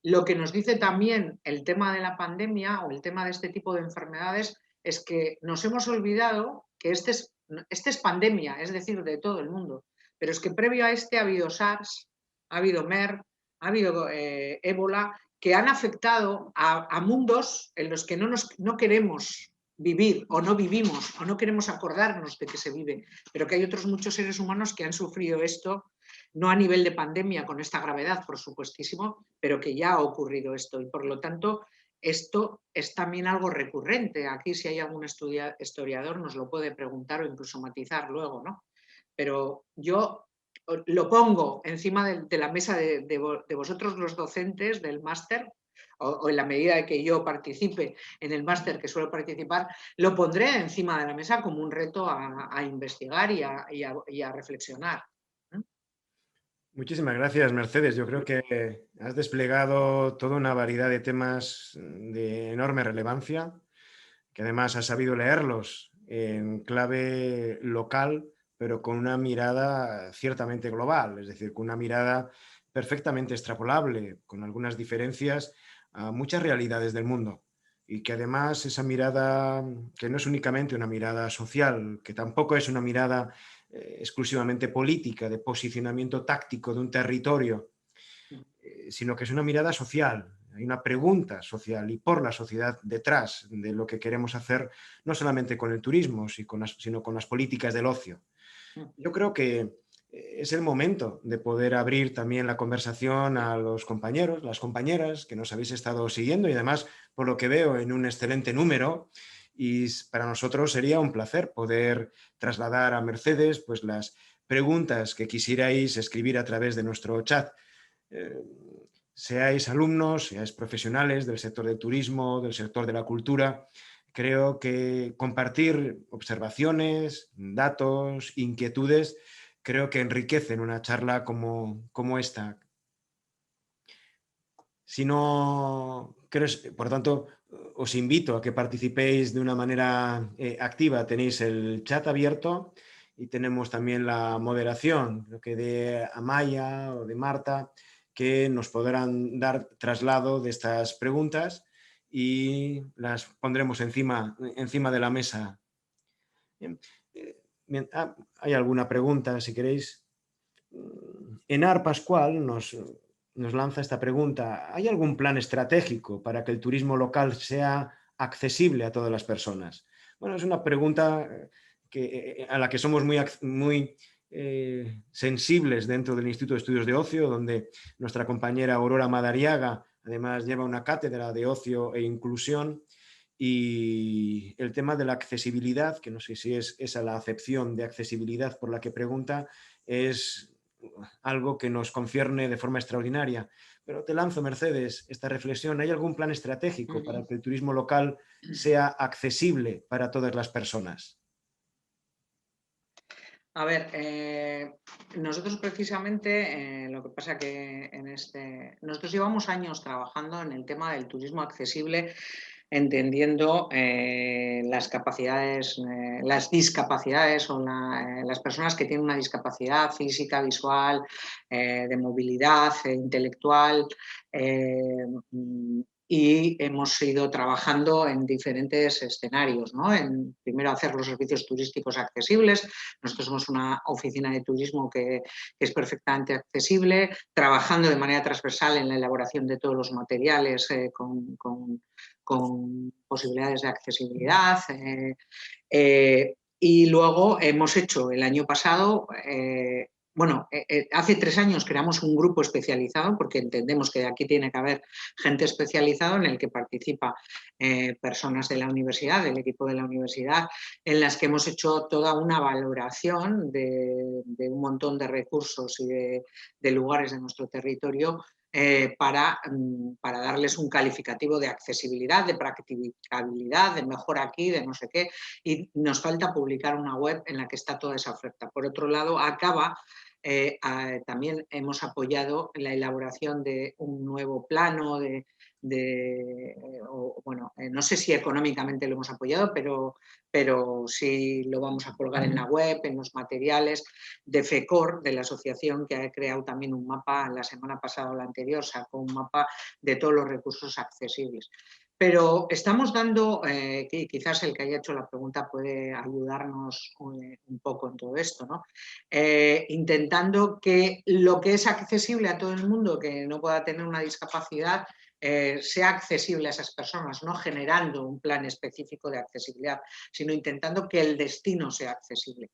Speaker 3: lo que nos dice también el tema de la pandemia o el tema de este tipo de enfermedades es que nos hemos olvidado que este es pandemia, es decir, de todo el mundo, pero es que previo a este ha habido SARS, ha habido MERS, ha habido ébola, que han afectado a mundos en los que no queremos vivir o no vivimos o no queremos acordarnos de que se vive, pero que hay otros muchos seres humanos que han sufrido esto, no a nivel de pandemia con esta gravedad, por supuestísimo, pero que ya ha ocurrido esto y por lo tanto esto es también algo recurrente. Aquí si hay algún historiador nos lo puede preguntar o incluso matizar luego, ¿no? Pero yo lo pongo encima de la mesa de vosotros los docentes del máster, o en la medida de que yo participe en el máster que suelo participar, lo pondré encima de la mesa como un reto a investigar y a reflexionar.
Speaker 2: Muchísimas gracias, Mercedes. Yo creo que has desplegado toda una variedad de temas de enorme relevancia, que además has sabido leerlos en clave local, pero con una mirada ciertamente global, es decir, con una mirada perfectamente extrapolable, con algunas diferencias a muchas realidades del mundo. Y que además esa mirada, que no es únicamente una mirada social, que tampoco es una mirada exclusivamente política, de posicionamiento táctico de un territorio, sino que es una mirada social. Hay una pregunta social y por la sociedad detrás de lo que queremos hacer, no solamente con el turismo, sino con las políticas del ocio. Yo creo que es el momento de poder abrir también la conversación a los compañeros, las compañeras que nos habéis estado siguiendo y además, por lo que veo, en un excelente número. Y para nosotros sería un placer poder trasladar a Mercedes pues, las preguntas que quisierais escribir a través de nuestro chat. Seáis alumnos, seáis profesionales del sector del turismo, del sector de la cultura, creo que compartir observaciones, datos, inquietudes, creo que enriquecen una charla como esta. Si no, por tanto, os invito a que participéis de una manera activa. Tenéis el chat abierto y tenemos también la moderación, lo que de Amaya o de Marta, que nos podrán dar traslado de estas preguntas y las pondremos encima de la mesa. Bien. Hay alguna pregunta, si queréis. Enar Pascual nos lanza esta pregunta. ¿Hay algún plan estratégico para que el turismo local sea accesible a todas las personas? Bueno, es una pregunta a la que somos muy sensibles dentro del Instituto de Estudios de Ocio, donde nuestra compañera Aurora Madariaga además lleva una cátedra de ocio e inclusión. Y el tema de la accesibilidad, que no sé si es esa la acepción de accesibilidad por la que pregunta, es algo que nos concierne de forma extraordinaria. Pero te lanzo, Mercedes, esta reflexión. ¿Hay algún plan estratégico para que el turismo local sea accesible para todas las personas?
Speaker 3: A ver, nosotros precisamente, lo que pasa que nosotros llevamos años trabajando en el tema del turismo accesible, entendiendo las capacidades, las discapacidades o las personas que tienen una discapacidad física, visual, de movilidad, intelectual. Y hemos ido trabajando en diferentes escenarios, ¿no? Primero hacer los servicios turísticos accesibles. Nosotros somos una oficina de turismo que es perfectamente accesible, trabajando de manera transversal en la elaboración de todos los materiales con posibilidades de accesibilidad. Y luego hemos hecho el año pasado, hace 3 años creamos un grupo especializado, porque entendemos que aquí tiene que haber gente especializada en el que participa personas de la universidad, del equipo de la universidad, en las que hemos hecho toda una valoración de un montón de recursos y de lugares de nuestro territorio para darles un calificativo de accesibilidad, de practicabilidad, de mejor aquí, de no sé qué, y nos falta publicar una web en la que está toda esa oferta. Por otro lado, también hemos apoyado la elaboración de un nuevo plano no sé si económicamente lo hemos apoyado, pero sí lo vamos a colgar en la web, en los materiales de FECOR, de la asociación que ha creado también un mapa. La semana pasada o la anterior sacó un mapa de todos los recursos accesibles. Pero estamos dando, quizás el que haya hecho la pregunta puede ayudarnos un poco en todo esto, ¿no? Intentando que lo que es accesible a todo el mundo, que no pueda tener una discapacidad, sea accesible a esas personas, no generando un plan específico de accesibilidad, sino intentando que el destino sea accesible.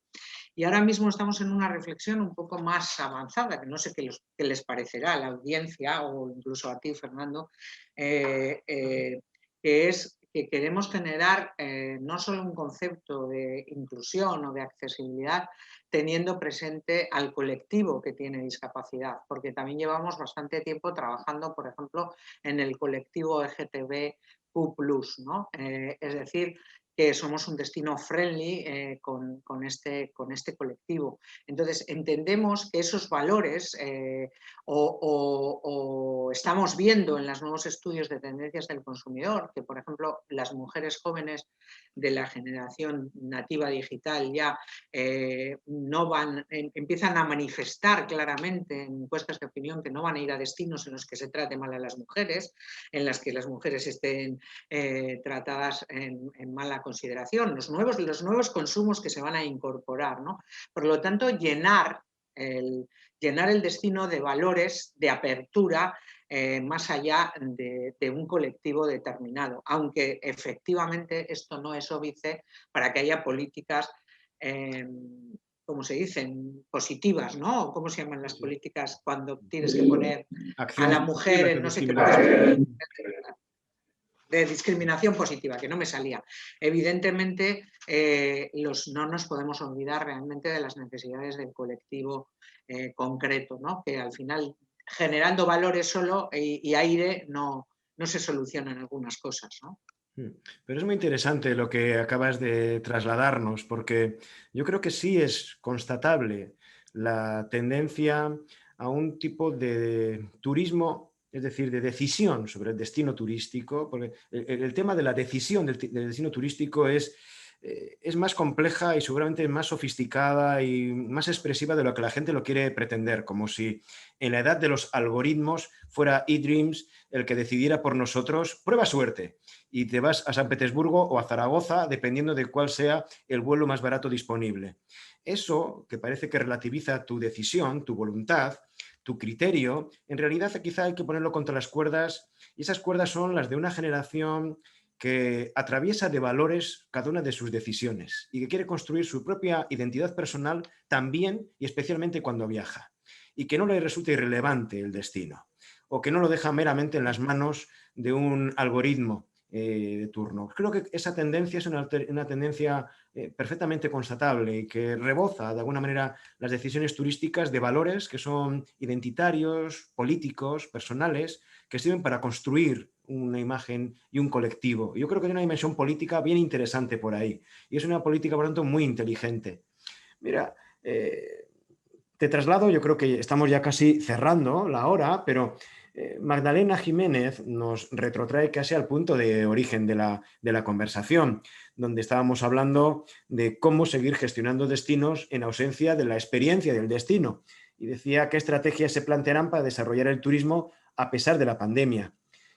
Speaker 3: Y ahora mismo estamos en una reflexión un poco más avanzada, que no sé qué les parecerá a la audiencia o incluso a ti, Fernando, que es que queremos generar no solo un concepto de inclusión o de accesibilidad, teniendo presente al colectivo que tiene discapacidad, porque también llevamos bastante tiempo trabajando, por ejemplo, en el colectivo LGTBQ+, ¿no? Es decir, que somos un destino friendly con este colectivo. Entonces, entendemos que esos valores o estamos viendo en los nuevos estudios de tendencias del consumidor que, por ejemplo, las mujeres jóvenes de la generación nativa digital ya empiezan a manifestar claramente en encuestas de opinión que no van a ir a destinos en los que se trate mal a las mujeres, en las que las mujeres estén tratadas en mala consideración, los nuevos consumos que se van a incorporar, ¿no? Por lo tanto, llenar el destino de valores de apertura más allá de un colectivo determinado, aunque efectivamente esto no es óbice para que haya políticas ¿cómo se dicen? Positivas, ¿no? ¿Cómo se llaman las
Speaker 2: Sí.
Speaker 3: políticas cuando tienes que poner a
Speaker 2: Acciones
Speaker 3: la mujer
Speaker 2: positivas
Speaker 3: en
Speaker 2: o
Speaker 3: no sé qué
Speaker 2: discriminación.
Speaker 3: de discriminación positiva, que no me salía. Evidentemente, no nos podemos olvidar realmente de las necesidades del colectivo concreto, ¿no? Que al final, generando valores solo y aire, no se solucionan algunas cosas, ¿no?
Speaker 2: Pero es muy interesante lo que acabas de trasladarnos, porque yo creo que sí es constatable la tendencia a un tipo de turismo, es decir, de decisión sobre el destino turístico, porque el tema de la decisión del destino turístico es más compleja y seguramente más sofisticada y más expresiva de lo que la gente lo quiere pretender, como si en la edad de los algoritmos fuera eDreams el que decidiera por nosotros. Prueba suerte y te vas a San Petersburgo o a Zaragoza, dependiendo de cuál sea el vuelo más barato disponible. Eso, que parece que relativiza tu decisión, tu voluntad, tu criterio, en realidad quizá hay que ponerlo contra las cuerdas, y esas cuerdas son las de una generación que atraviesa de valores cada una de sus decisiones y que quiere construir su propia identidad personal también y especialmente cuando viaja, y que no le resulta irrelevante el destino, o que no lo deja meramente en las manos de un algoritmo de turno. Creo que esa tendencia es una tendencia perfectamente constatable y que reboza de alguna manera las decisiones turísticas de valores que son identitarios, políticos, personales, que sirven para construir una imagen y un colectivo. Yo creo que hay una dimensión política bien interesante por ahí y es una política, por lo tanto, muy inteligente. Mira, te traslado, yo creo que estamos ya casi cerrando la hora, pero Magdalena Jiménez nos retrotrae casi al punto de origen de la conversación, donde estábamos hablando de cómo seguir gestionando destinos en ausencia de la experiencia del destino. Y decía qué estrategias se plantearán para desarrollar el turismo a pesar de la pandemia.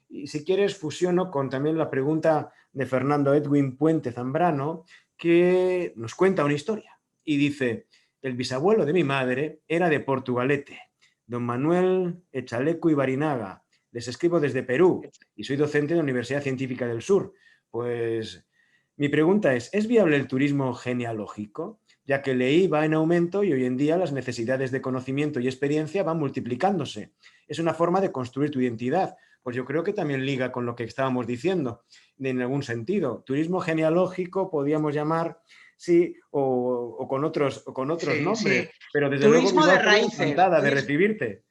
Speaker 2: Y si quieres, fusiono con también la pregunta de Fernando Edwin Puente Zambrano, que nos cuenta una historia. Y dice: el bisabuelo de mi madre era de Portugalete, don Manuel Echalecu y Barinaga. Les escribo desde Perú y soy docente de la Universidad Científica del Sur. Pues mi pregunta ¿es viable el turismo genealógico? Ya que el EI va en aumento y hoy en día las necesidades de conocimiento y experiencia van multiplicándose. Es una forma de construir tu identidad. Pues yo creo que también liga con lo que estábamos diciendo, en algún sentido. Turismo genealógico podríamos llamar, sí, o con otros
Speaker 3: Sí,
Speaker 2: nombres,
Speaker 3: sí.
Speaker 2: pero desde luego
Speaker 3: Turismo de
Speaker 2: Bilbao estaría
Speaker 3: raíces.
Speaker 2: encantada de recibirte.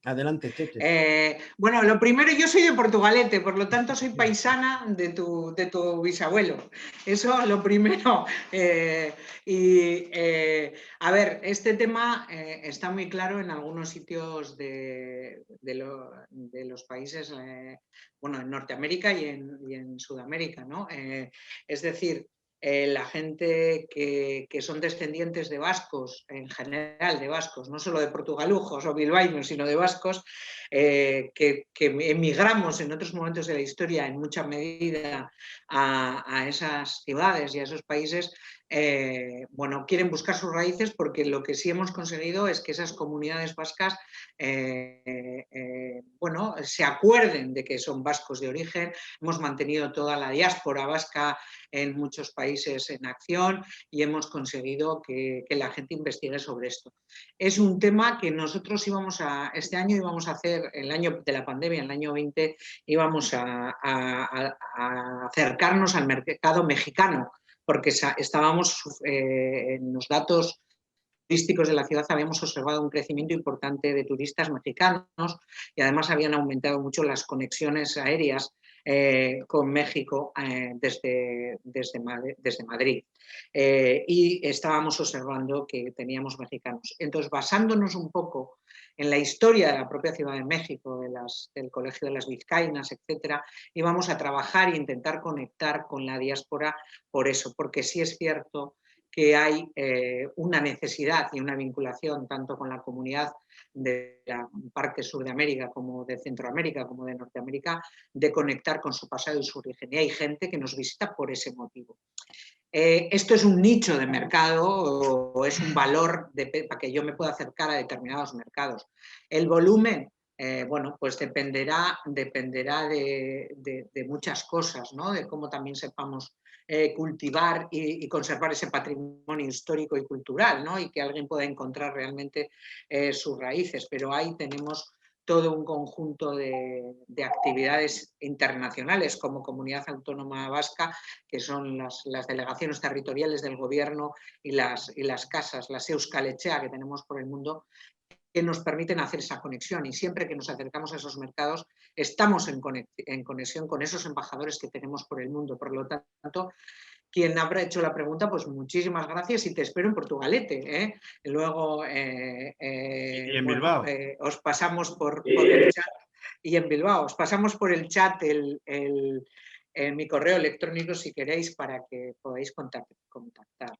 Speaker 2: Adelante, Cheche.
Speaker 3: Bueno, lo primero, yo soy de Portugalete, por lo tanto soy paisana de tu bisabuelo. Eso lo primero. A ver, este tema está muy claro en algunos sitios de los países, bueno, en Norteamérica y en Sudamérica, ¿no? Es decir, la gente que son descendientes de vascos, en general de vascos, no solo de portugalujos o bilbaínos, sino de vascos, que emigramos en otros momentos de la historia en mucha medida a esas ciudades y a esos países, bueno, quieren buscar sus raíces, porque lo que sí hemos conseguido es que esas comunidades vascas bueno, se acuerden de que son vascos de origen. Hemos mantenido toda la diáspora vasca en muchos países en acción y hemos conseguido que la gente investigue sobre esto. Es un tema que nosotros este año íbamos a hacer, el año de la pandemia, el año 20, íbamos a acercarnos al mercado mexicano, porque estábamos en los datos turísticos de la ciudad, habíamos observado un crecimiento importante de turistas mexicanos y además habían aumentado mucho las conexiones aéreas con México desde Madrid. Y estábamos observando que teníamos mexicanos. Entonces, basándonos un poco en la historia de la propia Ciudad de México, del Colegio de las Vizcaínas, etcétera, íbamos a trabajar e intentar conectar con la diáspora por eso, porque sí es cierto que hay una necesidad y una vinculación tanto con la comunidad de la parte sur de América como de Centroamérica como de Norteamérica, de conectar con su pasado y su origen. Y hay gente que nos visita por ese motivo. Esto es un nicho de mercado o es un valor para que yo me pueda acercar a determinados mercados. El volumen, bueno, pues dependerá de muchas cosas, ¿no? De cómo también sepamos cultivar y conservar ese patrimonio histórico y cultural, ¿no? Y que alguien pueda encontrar realmente sus raíces. Pero ahí tenemos todo un conjunto de actividades internacionales como Comunidad Autónoma Vasca, que son las delegaciones territoriales del gobierno y las casas, las Euskal Etxea que tenemos por el mundo, que nos permiten hacer esa conexión, y siempre que nos acercamos a esos mercados estamos en conexión con esos embajadores que tenemos por el mundo. Por lo tanto, quien habrá hecho la pregunta, pues muchísimas gracias y te espero en Portugalete, ¿eh? Luego
Speaker 2: Y en
Speaker 3: bueno,
Speaker 2: Bilbao.
Speaker 3: os pasamos por el chat, y en Bilbao os pasamos por el chat mi correo electrónico si queréis, para que podáis contactar.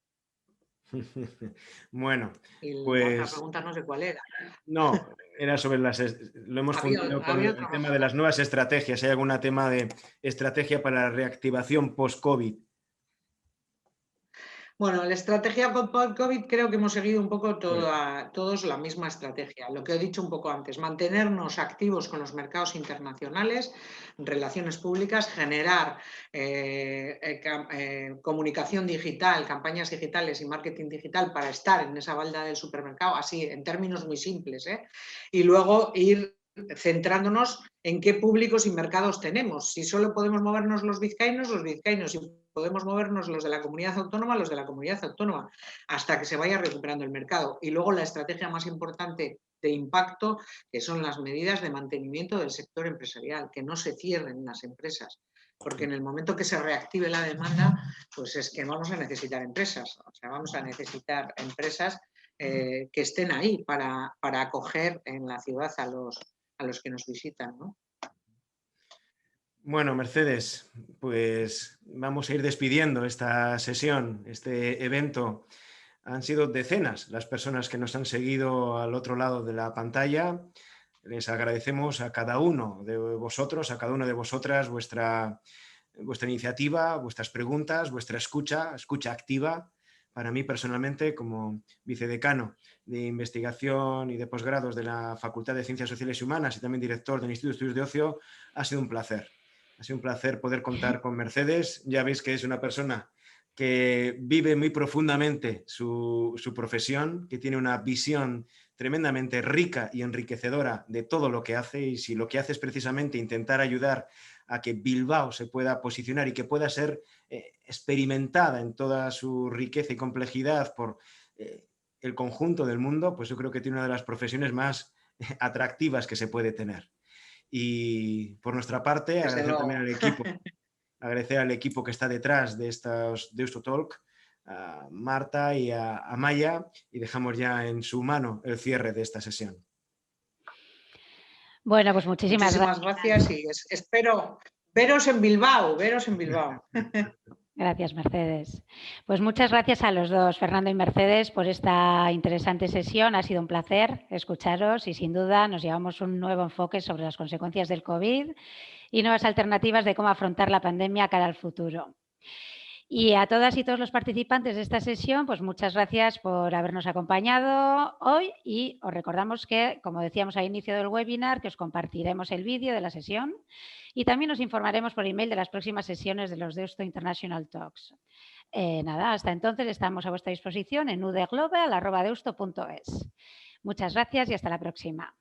Speaker 2: Bueno,
Speaker 3: Y la otra
Speaker 2: pues
Speaker 3: pregunta no sé cuál era.
Speaker 2: no, era sobre lo hemos fundido con
Speaker 3: había
Speaker 2: el
Speaker 3: otra
Speaker 2: tema
Speaker 3: cosa.
Speaker 2: de las nuevas estrategias. ¿Hay algún tema de estrategia para la reactivación post-COVID?
Speaker 3: Bueno, la estrategia COVID creo que hemos seguido un poco todos la misma estrategia. Lo que he dicho un poco antes, mantenernos activos con los mercados internacionales, relaciones públicas, generar comunicación digital, campañas digitales y marketing digital para estar en esa balda del supermercado, así en términos muy simples, ¿eh? Y luego ir centrándonos en qué públicos y mercados tenemos. Si solo podemos movernos los vizcaínos, si podemos movernos los de la comunidad autónoma, los de la comunidad autónoma, hasta que se vaya recuperando el mercado. Y luego la estrategia más importante de impacto, que son las medidas de mantenimiento del sector empresarial, que no se cierren las empresas, porque en el momento que se reactive la demanda, pues es que vamos a necesitar empresas, o sea, vamos a necesitar empresas que estén ahí para acoger en la ciudad a los que nos visitan, ¿no?
Speaker 2: Bueno, Mercedes, pues vamos a ir despidiendo esta sesión, este evento. Han sido decenas las personas que nos han seguido al otro lado de la pantalla. Les agradecemos a cada uno de vosotros, a cada una de vosotras, vuestra iniciativa, vuestras preguntas, vuestra escucha activa. Para mí personalmente, como vicedecano de investigación y de posgrados de la Facultad de Ciencias Sociales y Humanas y también director del Instituto de Estudios de Ocio, ha sido un placer. Ha sido un placer poder contar con Mercedes. Ya veis que es una persona que vive muy profundamente su profesión, que tiene una visión tremendamente rica y enriquecedora de todo lo que hace, y si lo que hace es precisamente intentar ayudar a que Bilbao se pueda posicionar y que pueda ser experimentada en toda su riqueza y complejidad por el conjunto del mundo, pues yo creo que tiene una de las profesiones más atractivas que se puede tener. Y por nuestra parte, agradecer también al equipo que está detrás de Deusto Talk, a Marta y a Maya, y dejamos ya en su mano el cierre de esta sesión.
Speaker 1: Bueno, pues muchísimas
Speaker 3: gracias y espero veros en Bilbao,
Speaker 1: Gracias, Mercedes. Pues muchas gracias a los dos, Fernando y Mercedes, por esta interesante sesión. Ha sido un placer escucharos y sin duda nos llevamos un nuevo enfoque sobre las consecuencias del COVID y nuevas alternativas de cómo afrontar la pandemia cara al futuro. Y a todas y todos los participantes de esta sesión, pues muchas gracias por habernos acompañado hoy, y os recordamos que, como decíamos al inicio del webinar, que os compartiremos el vídeo de la sesión y también os informaremos por email de las próximas sesiones de los Deusto International Talks. Nada, hasta entonces estamos a vuestra disposición en udeglobal@deusto.es. Muchas gracias y hasta la próxima.